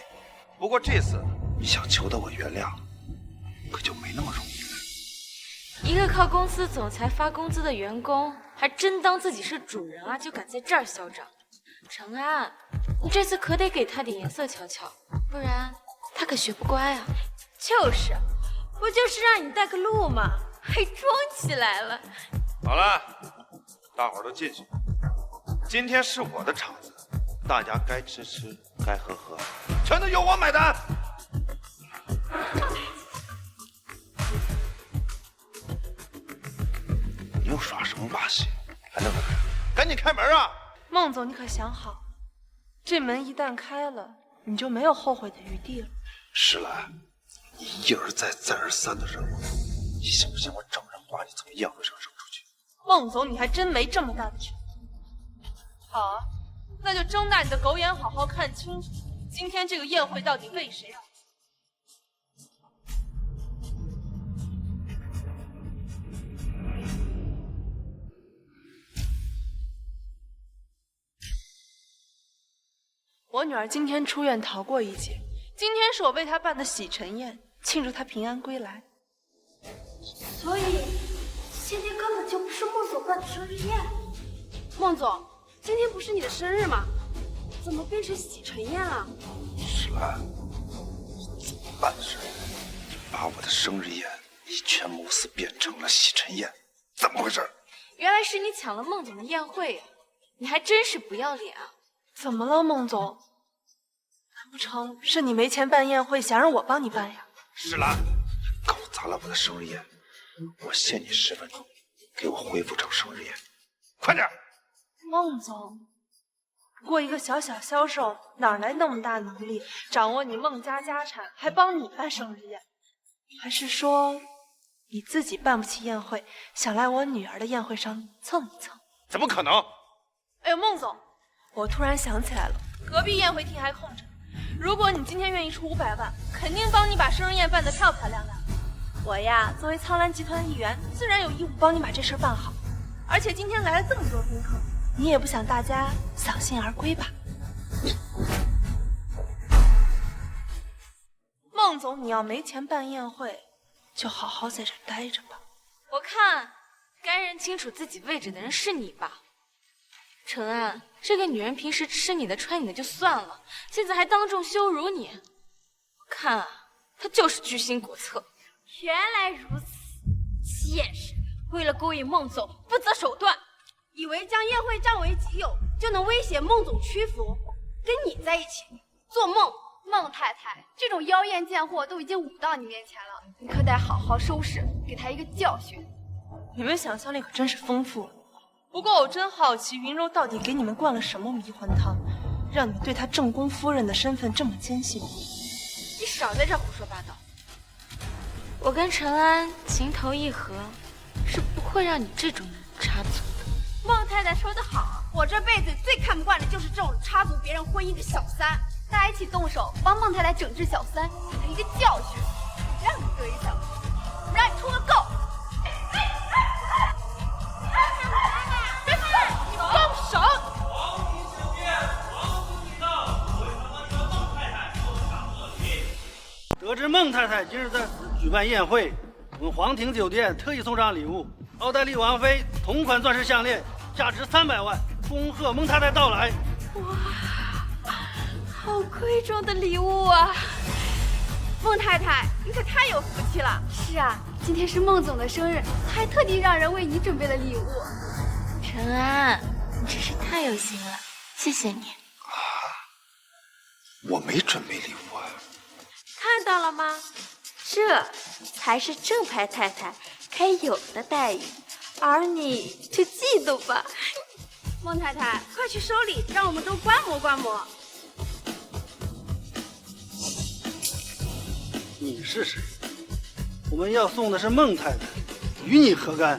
不过这次你想求得我原谅，可就没那么容易了。一个靠公司总裁发工资的员工，还真当自己是主人啊，就敢在这儿嚣张。程安，你这次可得给他点颜色瞧瞧，不然他可学不乖啊。就是，不就是让你带个路吗？还装起来了。好了，大伙儿都进去。今天是我的场子，大家该吃吃，该喝喝，全都由我买单。你又耍什么把戏？还愣在这儿？赶紧开门啊！孟总，你可想好，这门一旦开了，你就没有后悔的余地了。石兰，你一而再再而三的惹我，你信不信我找人把你从宴会上扔出去？孟总，你还真没这么大的权利。好啊，那就睁大你的狗眼，好好看清楚，今天这个宴会到底为谁而？我女儿今天出院逃过一劫，今天是我为她办的洗尘宴，庆祝她平安归来。所以今天根本就不是孟总办的生日宴。孟总，今天不是你的生日吗？怎么变成洗尘宴了？石兰，怎么办的事？你把我的生日宴以权谋私变成了洗尘宴，怎么回事？原来是你抢了孟总的宴会呀！你还真是不要脸啊！怎么了，孟总？难不成是你没钱办宴会，想让我帮你办呀？石兰，搞砸了我的生日宴，我限你10分钟，给我恢复成生日宴，快点！孟总，不过一个小小销售，哪来那么大能力掌握你孟家家产，还帮你办生日宴？还是说你自己办不起宴会，想来我女儿的宴会上蹭一蹭？怎么可能？哎呦，孟总，我突然想起来了，隔壁宴会厅还空着，如果你今天愿意出500万，肯定帮你把生日宴办得漂漂亮亮。我呀，作为苍兰集团的一员，自然有义务帮你把这事办好。而且今天来了这么多宾客，你也不想大家扫兴而归吧？孟总，你要没钱办宴会，就好好在这待着吧。我看该认清楚自己位置的人是你吧。程安，这个女人平时吃你的穿你的就算了，现在还当众羞辱你，我看啊，她就是居心叵测。原来如此，妾室为了勾引孟总不择手段，以为将宴会占为己有就能威胁孟总屈服，跟你在一起做梦。孟太太，这种妖艳贱货都已经舞到你面前了，你可得好好收拾，给她一个教训。你们想象力可真是丰富。不过我真好奇，云柔到底给你们灌了什么迷魂汤，让你们对她正宫夫人的身份这么坚信？你少在这胡说八道。我跟程安情投意合，是不会让你这种人插足的。孟太太说得好，我这辈子最看不惯的就是这种插足别人婚姻的小三。大家一起动手，帮孟太太整治小三，给她一个教训。让你得意小，我们让你出个够！别犯，你放手！得知孟太太今日在此举办宴会，我们皇庭酒店特意送上礼物，奥黛丽王妃同款钻石项链，价值300万，恭贺孟太太到来。哇！好贵重的礼物啊！孟太太，你可太有福气了。是啊，今天是孟总的生日，他还特地让人为你准备了礼物。程安，你真是太有心了，谢谢你。我没准备礼物啊。看到了吗？这才是正牌太太该有的待遇，而你就嫉妒吧。孟太太，快去收礼，让我们都观摩观摩。你是谁？我们要送的是孟太太，与你何干？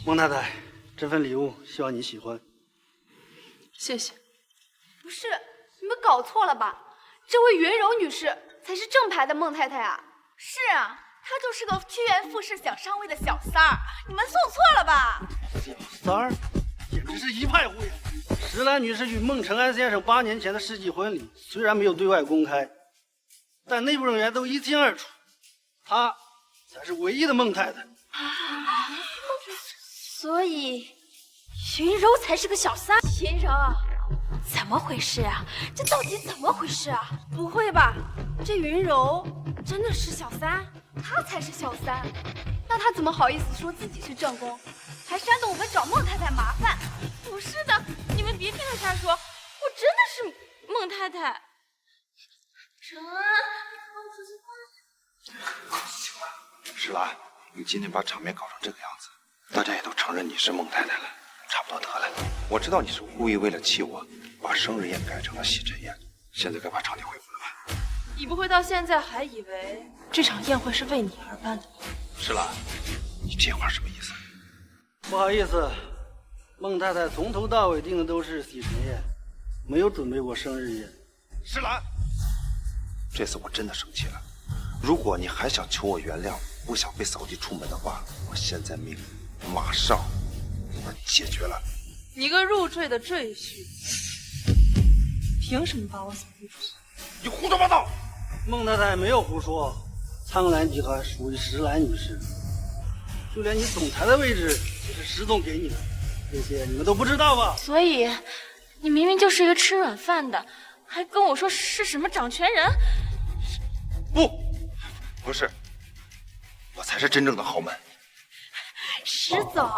孟太太，这份礼物希望你喜欢。谢谢。不是，你们搞错了吧？这位袁柔女士才是正牌的孟太太啊！是啊，她就是个趋炎附势、想上位的小三儿，你们送错了吧？小三儿，简直是一派胡言。石兰女士与孟承安先生8年前的世纪婚礼，虽然没有对外公开，但内部人员都一清二楚，她才是唯一的孟太太。所以，云柔才是个小三。云柔，怎么回事啊？这到底怎么回事啊？不会吧？这云柔真的是小三？她才是小三，那她怎么好意思说自己是正宫，还煽动我们找孟太太麻烦？不是的，你们别听他瞎说，我真的是孟太太。成啊，你跟我出去吧。石兰，你今天把场面搞成这个样子，大家也都承认你是孟太太了，差不多得了。我知道你是故意为了气我，把生日宴改成了洗尘宴，现在该把场地恢复了吧？你不会到现在还以为这场宴会是为你而办的吧？石兰，你这话什么意思？不好意思，孟太太从头到尾订的都是洗尘宴，没有准备过生日宴。石兰，这次我真的生气了。如果你还想求我原谅，不想被扫地出门的话，我现在命令马上把你解决了。你个入赘的赘婿，凭什么把我扫地出去？你胡说八道！孟太太没有胡说，苍兰集团属于石兰女士，就连你总裁的位置也是石总给你的，这些你们都不知道吧？所以，你明明就是一个吃软饭的，还跟我说是什么掌权人？不是，我才是真正的豪门。石总，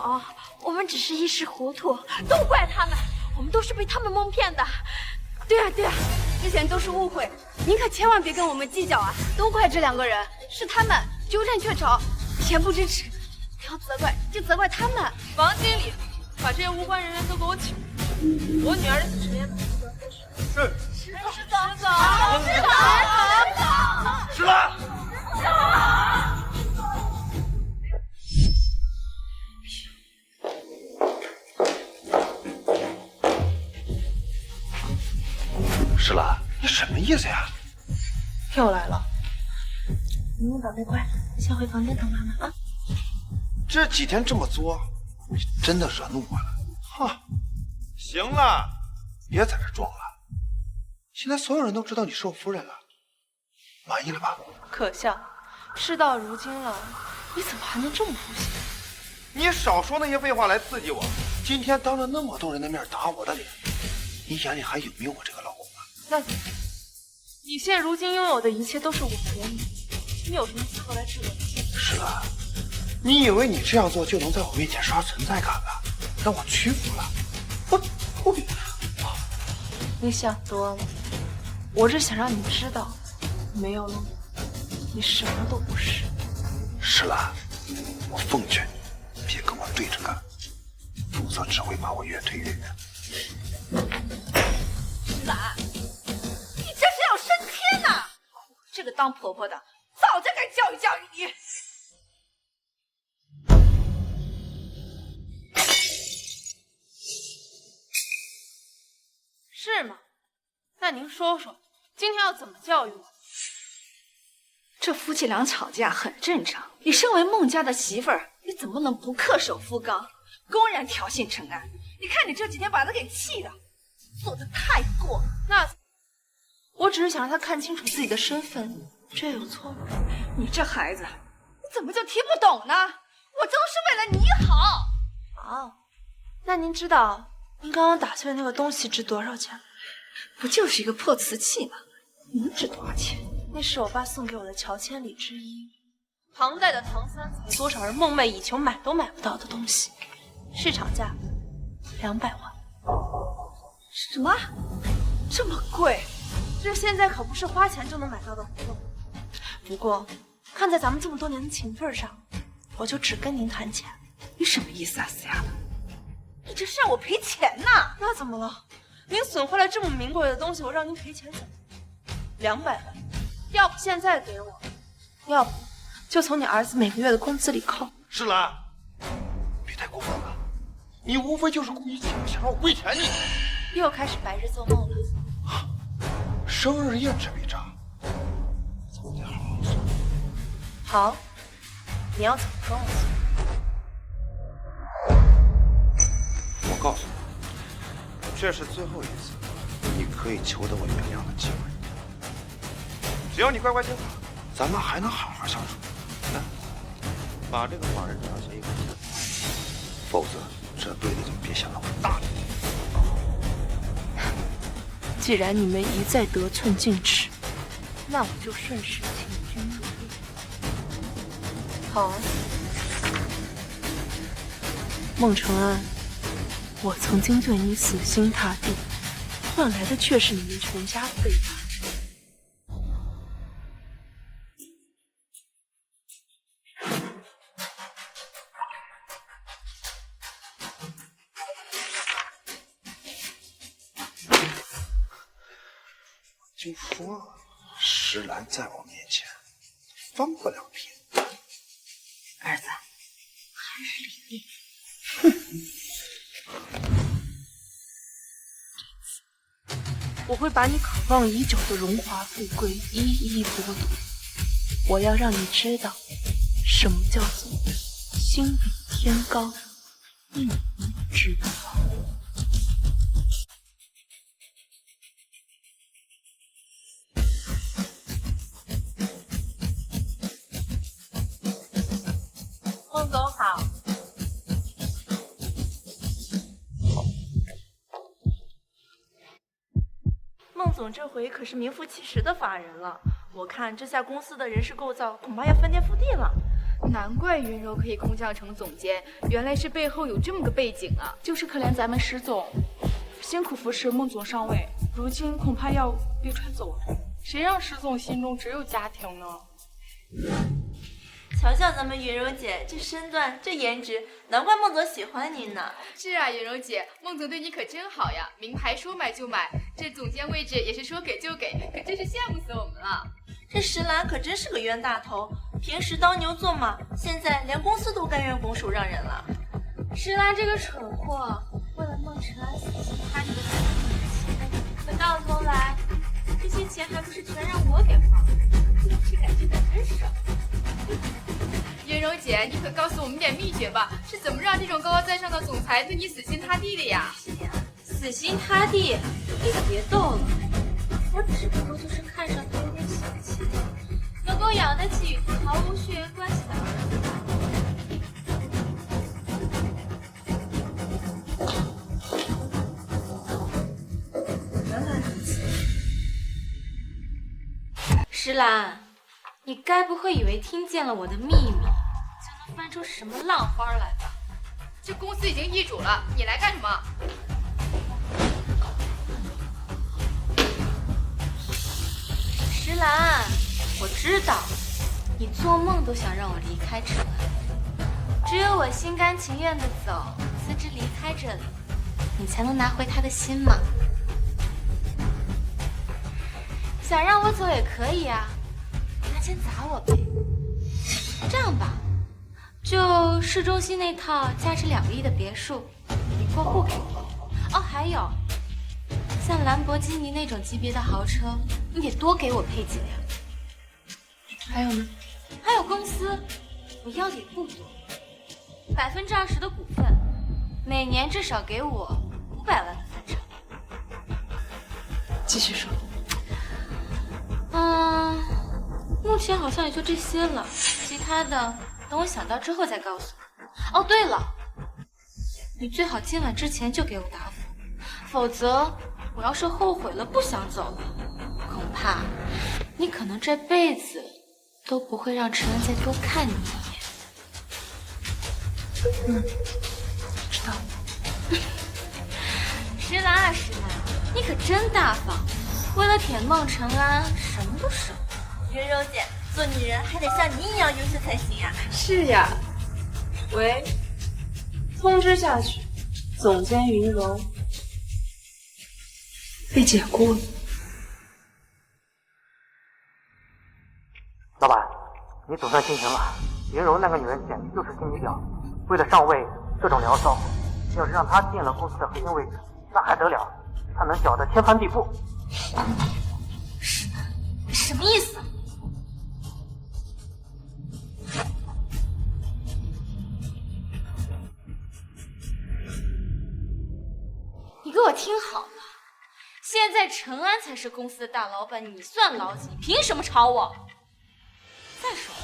我们只是一时糊涂，都怪他们，我们都是被他们蒙骗的。对啊，之前都是误会，您可千万别跟我们计较啊！都怪这2个人，是他们鸠占鹊巢，恬不知耻。要责怪就责怪他们。王经理，把这些无关人员都给我请出去。我女儿的洗尘宴是。石总，石兰。石兰，你什么意思呀？又来了。宁宁宝贝乖，先回房间等妈妈啊。这几天这么作，你真的惹怒我了。哈，行了，别在这装了。现在所有人都知道你是我夫人了，满意了吧？可笑，事到如今了，你怎么还能这么不行？你少说那些废话来刺激我。今天当着那么多人的面打我的脸，你眼里还有没有我这个老公啊？那怎么？你现如今拥有的一切都是我给你，你有什么资格来质问？是了，你以为你这样做就能在我面前刷存在感了，让我屈服了？你想多了，我是想让你知道，没有了我，你什么都不是。石兰，我奉劝你别跟我对着干，否则只会把我越推越远。石兰，你这是要升天呐！这个当婆婆的早就该教育教育你。是吗？那您说说，今天要怎么教育我？这夫妻俩吵架很正常。你身为孟家的媳妇儿，你怎么能不恪守夫纲，公然挑衅陈安？你看你这几天把他给气的，做的太过。那我只是想让他看清楚自己的身份，这有错吗？你这孩子，你怎么就听不懂呢？我都是为了你好。哦，那您知道您刚刚打碎的那个东西值多少钱吗？不就是一个破瓷器吗？能值多少钱？那是我爸送给我的乔千里之一，唐代的唐三彩，多少人梦寐以求买都买不到的东西，市场价200万。什么？这么贵？这现在可不是花钱就能买到的活动。不过，看在咱们这么多年的情分上，我就只跟您谈钱。你什么意思啊，死丫头？你这是让我赔钱呐？那怎么了？您损坏了这么名贵的东西，我让您赔钱怎么？200万，要不现在给我，要不就从你儿子每个月的工资里扣。石兰，别太过分了，你无非就是故意气我，想让我跪舔你。又开始白日做梦了。生日宴这笔账，咱们得好好算。好，你要怎么跟我算？我告诉你，这是最后一次你可以求得我原谅的机会。只要你乖乖听话，咱们还能好好相处。来，把这个法人查清，否则这辈子就别想让我大你。既然你们一再得寸进尺，那我就顺势请君入瓮。好啊，孟承安，我曾经对你死心塌地，换来的却是你们全家的背叛。就说石兰在我面前翻不了篇。儿子，还是理你。我会把你渴望已久的荣华富贵一一剥夺。我要让你知道，什么叫做心比天高，一米之遥。孟总好。孟总这回可是名副其实的法人了，我看这下公司的人事构造恐怕要翻天覆地了。难怪云柔可以空降成总监，原来是背后有这么个背景啊！就是可怜咱们石总，辛苦扶持孟总上位，如今恐怕要被踹走了。谁让石总心中只有家庭呢？瞧瞧咱们云柔姐这身段，这颜值，难怪孟总喜欢你呢。是啊，云柔姐，孟总对你可真好呀，名牌说买就买，这总监位置也是说给就给，可真是羡慕死我们了。这石兰可真是个冤大头，平时当牛做马，现在连公司都甘愿拱手让人了。石兰这个蠢货，为了孟承安死心塌地的赚钱，可到头来，这些钱还不是全让我给花了，这感情可真少。云柔姐，你可告诉我们点秘诀吧，是怎么让这种高高在上的总裁对你死心塌地的呀？死心塌地？你可别逗了，我只不过就是看上他有点小气，能够养得起与他毫无血缘关系的儿子。原来如此。石兰，你该不会以为听见了我的秘密，就能翻出什么浪花来吧？这公司已经易主了，你来干什么？石兰，我知道，你做梦都想让我离开这里，只有我心甘情愿的走，辞职离开这里，你才能拿回他的心嘛。想让我走也可以啊，拿钱砸我呗。这样吧，就市中心那套价值2个亿的别墅，你过户给我。哦，还有，像兰博基尼那种级别的豪车，你得多给我配几辆。还有呢？还有公司，我要的也不多，20%的股份，每年至少给我500万的分成。继续说。目前好像也就这些了，其他的等我想到之后再告诉你。哦，对了，你最好今晚之前就给我答复，否则我要是后悔了不想走了，恐怕你可能这辈子都不会让陈恩再多看你一眼。知道了。石兰啊石兰，你可真大方，为了舔孟承安什么都舍。云柔姐，做女人还得像你一样优秀才行呀。是呀。喂，通知下去，总监云柔被解雇了。老板，你总算清醒了。云柔那个女人简直就是心机婊，为了上位各种聊骚，要是让她进了公司的核心位置，那还得了？她能搅得天翻地覆。什么意思？你给我听好了，现在陈安才是公司的大老板，你算老几？凭什么吵我？再说，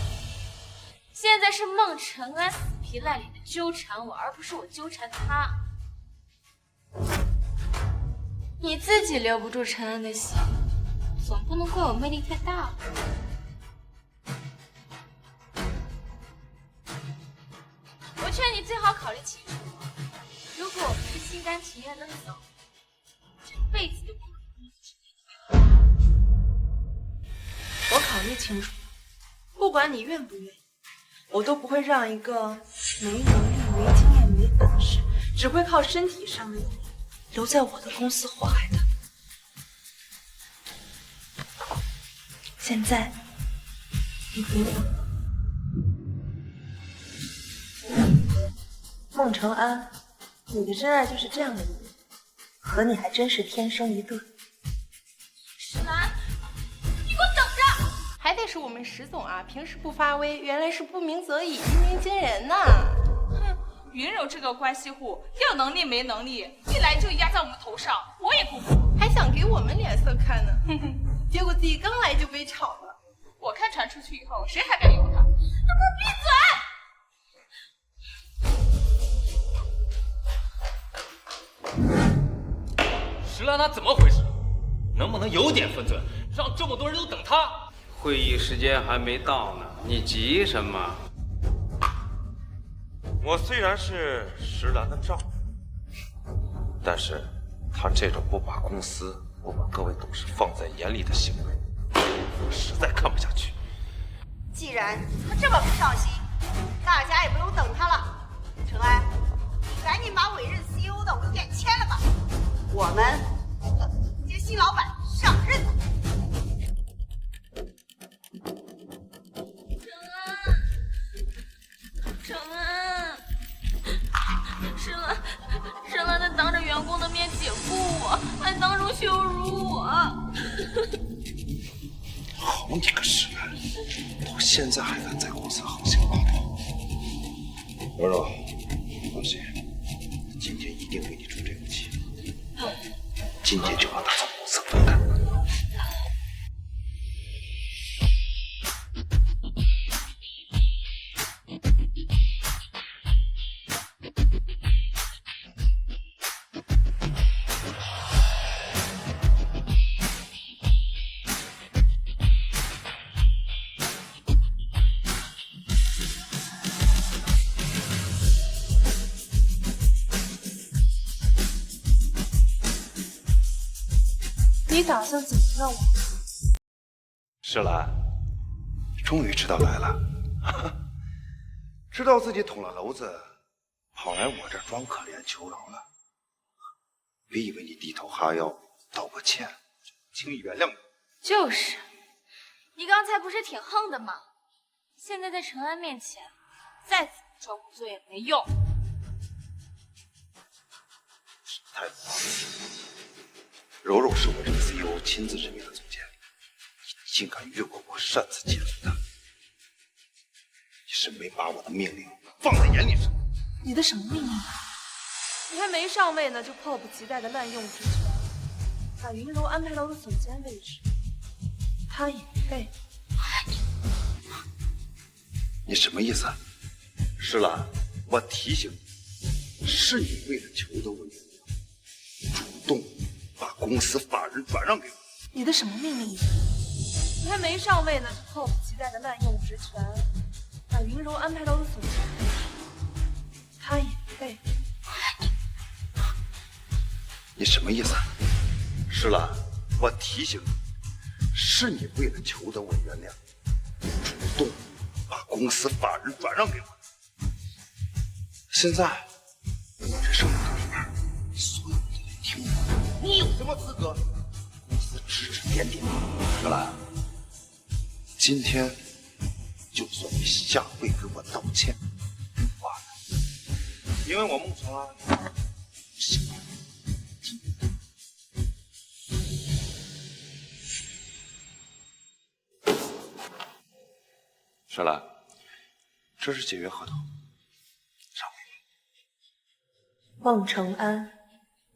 现在是孟晨安死皮赖脸的纠缠我，而不是我纠缠他。你自己留不住陈安的心，总不能怪我魅力太大了。我劝你最好考虑清楚，如果我不是心甘情愿的走，这辈子都不可能有陈安。我考虑清楚，不管你愿不愿意，我都不会让一个没能力、没经验、没本事，只会靠身体上的你留在我的公司祸害的。现在，你回答。孟承安，你的真爱就是这样的女人，和你还真是天生一对。石兰，你给我等着！还得是我们石总啊，平时不发威，原来是不鸣则已，一鸣惊人呐！哼，云柔这个关系户，要能力没能力，一来就压在我们头上，我也不服，还想给我们脸色看呢，哼哼，结果自己刚来就被炒了。我看传出去以后，谁还敢用他？你给我闭嘴！石兰他怎么回事？能不能有点分寸，让这么多人都等他？会议时间还没到呢，你急什么？我虽然是石兰的丈夫，但是他这种不把公司、不把各位董事放在眼里的行为，我实在看不下去。既然他这么不上心，大家也不用等他了。陈安，你赶紧把委任 CEO 的文件签了吧，我们等接新老板上任了。程安，石兰在当着员工的面解雇我，还当众羞辱我。好你个石兰，到现在还敢在公司横行霸道。柔柔，放心，今天一定为你出这个气。今天就让他从公司滚蛋。你打算怎么让我？石兰，终于知道来了，知道自己捅了娄子，跑来我这儿装可怜求饶了。别以为你低头哈腰道个歉就轻易原谅你。就是，你刚才不是挺横的吗？现在在陈安面前，再怎么装不做也没用。太子，柔柔是我这个 CEO 亲自任命的总监，你竟敢越过我，擅自解除他，你是没把我的命令放在眼里是吗？你的什么命令？你还没上位呢，就迫不及待的滥用职权，把云柔安排到了总监位置，他也配？你什么意思？石兰，我提醒你，是你为了求得我原谅，主动把公司法人转让给我。你的什么命令？你还没上位呢，就迫不及待的滥用职权，把云柔安排到了总监位置，他也配？你什么意思？石兰，我提醒你，是你为了求得我原谅，主动把公司法人转让给我。现在我这上面都是牌，所有人都得听我。你有什么资格？公司指指点点。石兰，今天就算你下跪给我道歉，完了，因为我孟承安不行。石兰，这是解约合同，上面。孟承安，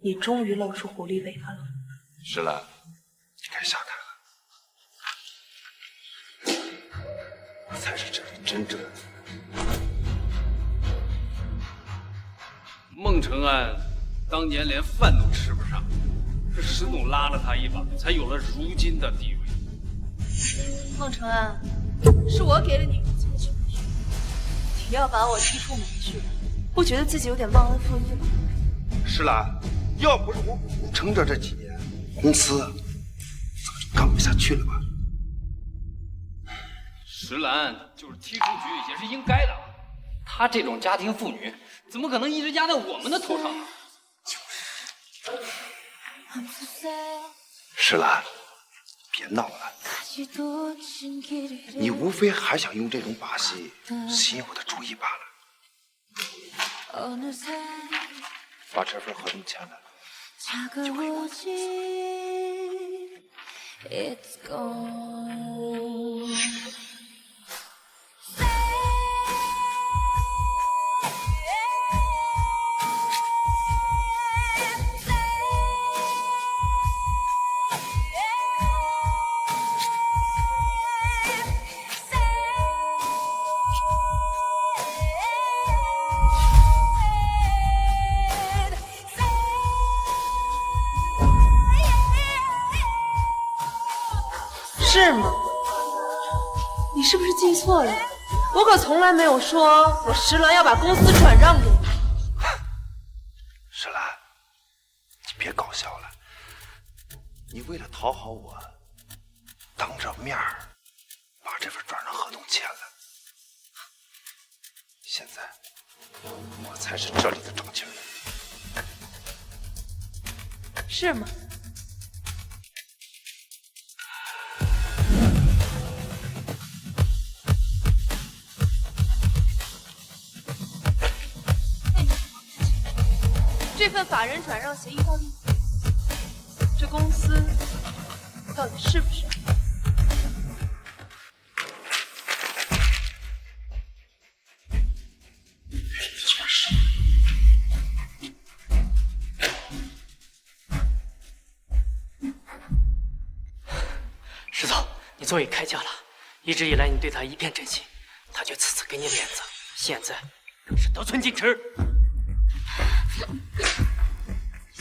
你终于露出狐狸尾巴了。石兰，你该下台了。我才是这里真正孟承安当年连饭都吃不上，是石总拉了他一把，才有了如今的地位。孟承安，是我给了你如今的权利，你要把我踢出门去，不觉得自己有点忘恩负义吗？石兰，要不是我苦撑着这几年，公司早就干不下去了吧？石兰就是踢出局也是应该的，她这种家庭妇女怎么可能一直压在我们的头上呢？石兰，别闹了，你无非还想用这种把戏吸引我的注意罢了。把这份合同签了，就回公司。是吗？你是不是记错了？我可从来没有说我石兰要把公司转让给你。石兰，你别搞笑了。你为了讨好我，当着面把这份转让合同签了。现在我才是这里的正经人。是吗？这份法人转让协议到底，这公司到底是不是？石总，你终于开窍了。一直以来你对他一片真心，他却次次给你脸子，现在更是得寸进尺。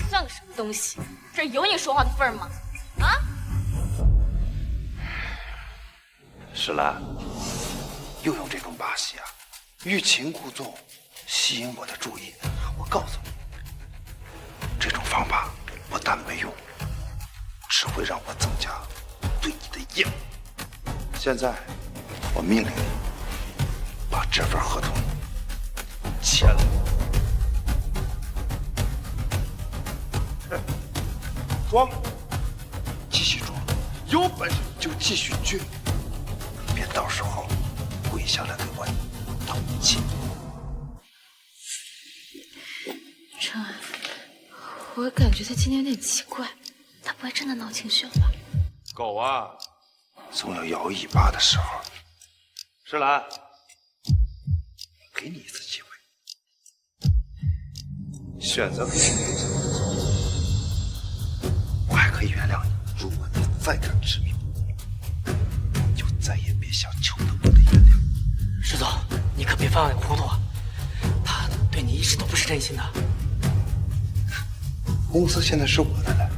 像个什么东西？这有你说话的份儿吗？啊！石兰，又用这种把戏啊，欲擒故纵，吸引我的注意。我告诉你，这种方法不但没用，只会让我增加对你的厌恶。现在，我命令你把这份合同签了。装，继续装，有本事就继续倔，别到时候跪下来给我道歉。承安，我感觉他今天有点奇怪，他不会真的闹情绪了吧？狗啊，总有摇尾巴的时候。石兰，给你一次机会，选择给谁？我还可以原谅你，如果你再敢执迷不悟，就再也别想求得我的原谅。石总，你可别犯糊涂啊！他对你一直都不是真心的。公司现在是我的了，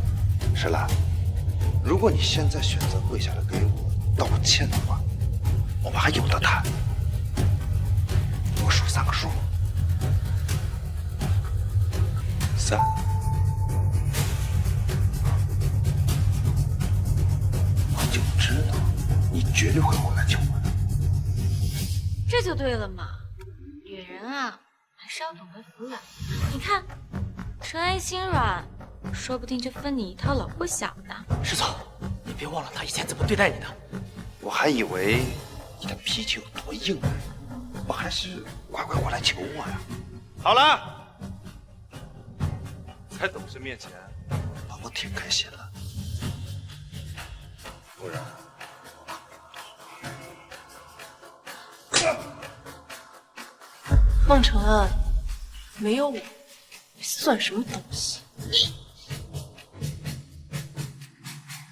石兰。如果你现在选择跪下来给我道歉的话，我们还有得谈。我数3个数：3、我就知道你绝对会回来救我的。这就对了嘛，女人啊，还是要懂得服软。你看，承安心软，说不定就分你一套老婆小呢。石总，你别忘了他以前怎么对待你的。我还以为你的脾气有多硬呢，我还是乖乖过来求我呀。好了，在董事面前把我挺开心了，不然。孟承安，没有我，你算什么东西？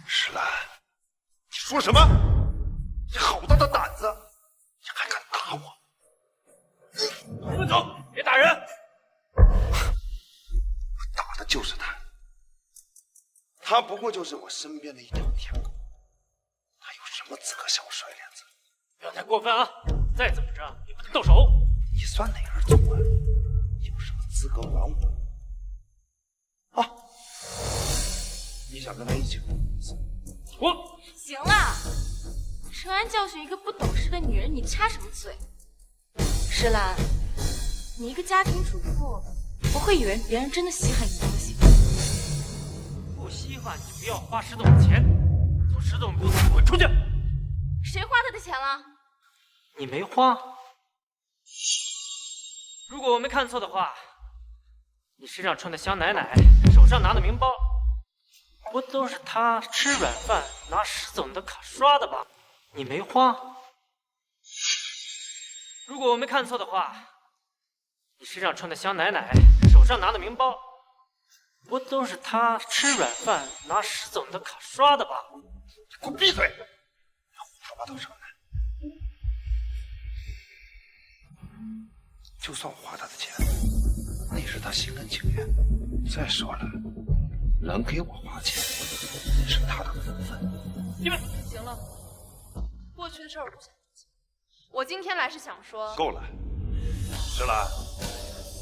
石兰，你说什么？你好大的胆子！你还敢打我？他不过就是我身边的一条舔狗，他有什么资格向我甩脸子？不要太过分啊！再怎么着也不能动手。你算哪根葱啊？有什么资格管我？啊！你想跟他一起过日子？我行了，陈安教训一个不懂事的女人，你插什么嘴？石兰，你一个家庭主妇，不会以为别人真的稀罕你东西。不稀罕你不要花石总的钱，从石总公司滚出去！谁花他的钱了？你没花。如果我没看错的话，你身上穿的香奶奶，手上拿的名包，不都是他吃软饭拿石总的卡刷的吧？你没花。如果我没看错的话，你身上穿的香奶奶，手上拿的名包，不都是他吃软饭拿石总的卡刷的吧？给我闭嘴！胡说八道什么呢？就算我花他的钱，那也是他心甘情愿。再说了，能给我花钱，也是他的福分。你们行了，过去的事儿我不想记。我今天来是想说，够了，石兰，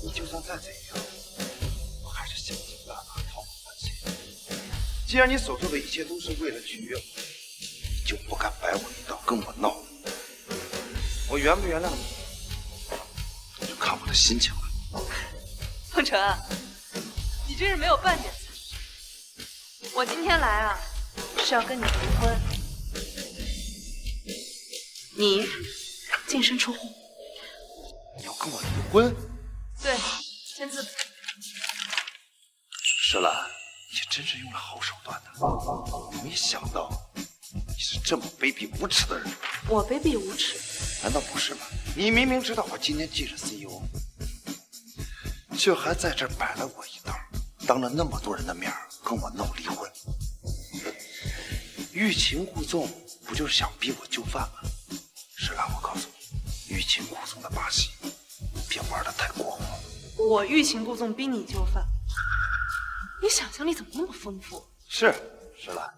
你就算再怎样，我还是想尽办法讨好欢心。既然你所做的一切都是为了取悦我，你就不敢摆我一道，跟我闹。我原不原谅你，就看我的心情了。凤成，你真是没有半点才识。我今天来啊，是要跟你离婚。你净身出户。你要跟我离婚？对，签字。石兰，你真是用了好手段的。没想到你是这么卑鄙无耻的人。我卑鄙无耻？难道不是吗？你明明知道我今天继任 CEO， 却还在这儿摆了我一道，当着那么多人的面跟我闹离婚。欲擒故纵，不就是想逼我就范吗？石兰，我告诉你，欲擒故纵的把戏别玩得太过火。我欲擒故纵逼你就范？你想象力怎么那么丰富？是，石兰，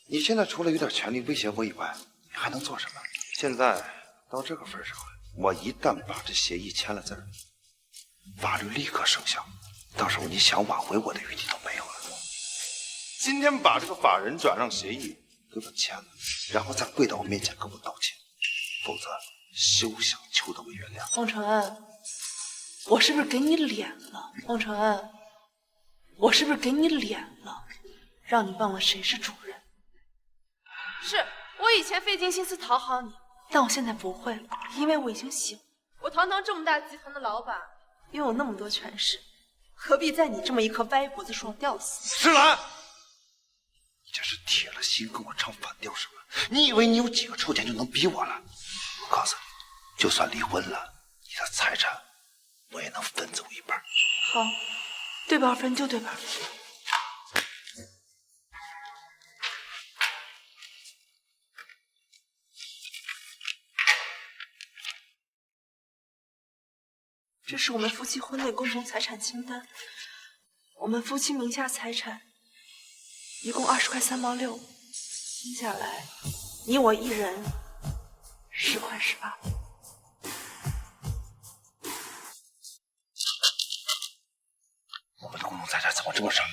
你现在除了有点权力威胁我以外，你还能做什么？现在到这个份上了，我一旦把这协议签了字，法律立刻生效，到时候你想挽回我的余地都没有了。今天把这个法人转让协议给我签了，然后再跪到我面前跟我道歉，否则休想求得我原谅。凤成，我是不是给你脸了？凤成，我是不是给你脸了？让你忘了谁是主人？是我以前费尽心思讨好你，但我现在不会了，因为我已经醒了。我堂堂这么大集团的老板，拥有那么多权势，何必在你这么一棵歪脖子树上吊死？石兰，你这是铁了心跟我唱反调是吧？你以为你有几个臭钱就能逼我了？我告诉你，就算离婚了，你的财产我也能分走一半。好，对半分就对半分。这是我们夫妻婚内共同财产清单。我们夫妻名下财产一共20块3毛6，分下来，你我一人10块18。我们的共同财产怎么这么少？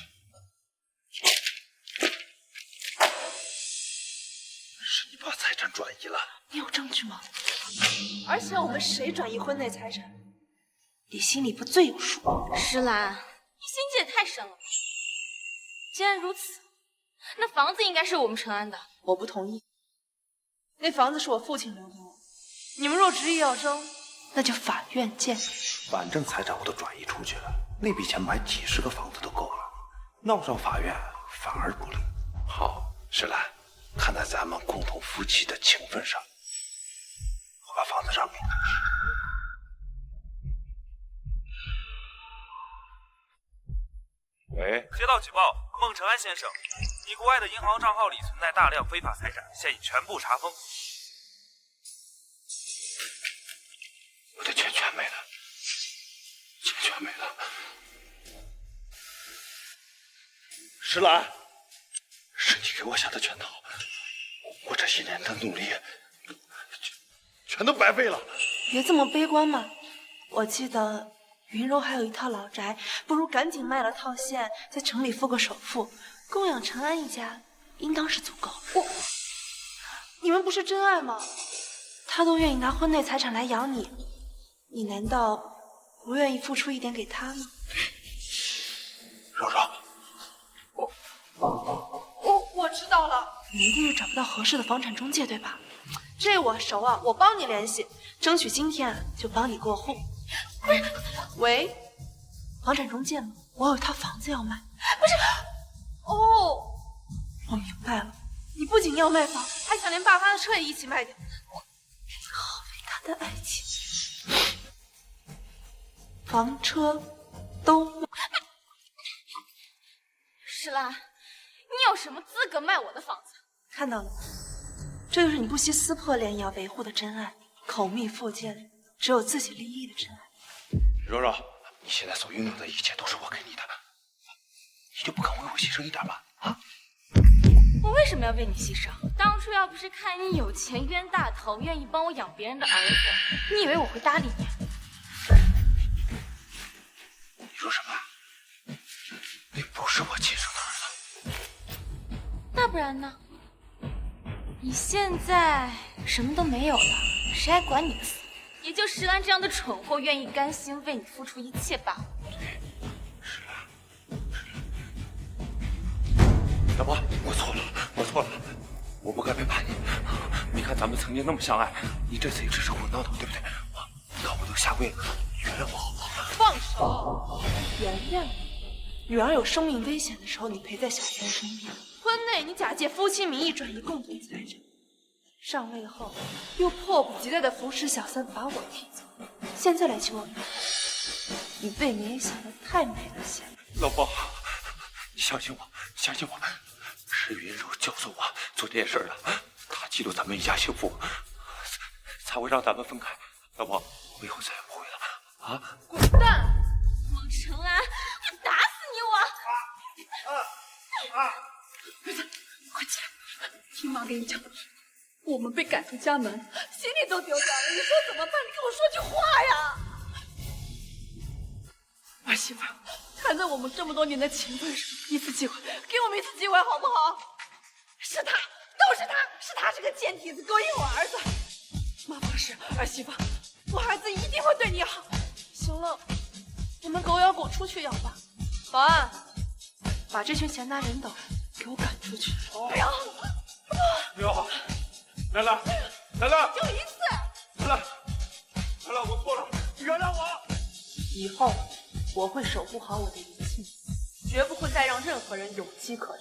是你把财产转移了？你有证据吗？而且我们谁转移婚内财产，你心里不最有数？石兰，你心机也太深了吧！既然如此，那房子应该是我们陈安的。我不同意，那房子是我父亲留给我。你们若执意要争，那就法院见。反正财产我都转移出去了，那笔钱买几10个房子都够了，闹上法院反而不利。好，石兰，看在咱们共同夫妻的情分上，我把房子让给你。喂，接到举报，孟承安先生，你国外的银行账号里存在大量非法财产，现已全部查封。我的钱全没了，钱全没了。石兰，我下的圈套，我这些年的努力全都白费了。别这么悲观嘛！我记得云柔还有一套老宅，不如赶紧卖了套现，在城里付个首付，供养陈安一家，应当是足够。你们不是真爱吗？他都愿意拿婚内财产来养你，你难道不愿意付出一点给他吗？柔柔，我知道了，你一定是找不到合适的房产中介，对吧？这我熟啊，我帮你联系，争取今天就帮你过户。喂，房产中介吗？我有一套房子要卖。不是，哦，我明白了，你不仅要卖房，还想连爸妈的车也一起卖掉。好伟大的爱情，房车都卖。石兰，你有什么资格卖我的房子？看到了吗？这就是你不惜撕破脸也要维护的真爱，口蜜腹剑，只有自己利益的真爱。柔柔，你现在所拥有的一切都是我给你的，你就不肯为我牺牲一点吗？啊？我为什么要为你牺牲？当初要不是看你有钱冤大头，愿意帮我养别人的儿子，你以为我会搭理你？你说什么？你不是我亲生的儿子。那不然呢？你现在什么都没有了，谁还管你的死？也就石兰这样的蠢货愿意甘心为你付出一切罢了。老婆，我错了，我不该背叛你。你看咱们曾经那么相爱，你这次也只是混闹的，对不对？要不就下跪原谅我好不好？放手！原谅你。女儿有生命危险的时候，你陪在小三身边；婚内你假借夫妻名义转移共同财产，上位后又迫不及待地扶持小三把我踢走，现在来求我原谅，你未免也想得太美了些。老婆，你相信我，是云柔教唆我做这件事的，她嫉妒咱们一家幸福，才会让咱们分开。老婆，我以后再也不会了啊！滚蛋！王成安，我打死你！快起来！听妈跟你讲，我们被赶出家门，行李都丢掉了，你说怎么办？你跟我说句话呀！儿媳妇，看在我们这么多年的情分上，一次机会，给我们一次机会好不好？是他，都是他，是他这个贱蹄子勾引我儿子。妈发誓，儿媳妇，我儿子一定会对你好。行了，你们狗咬狗出去咬吧。保安，把这群闲杂人等给我赶出去。不要！不要！兰兰，就一次！兰兰，我错了，原谅我。以后我会守护好我的一切，绝不会再让任何人有机可乘。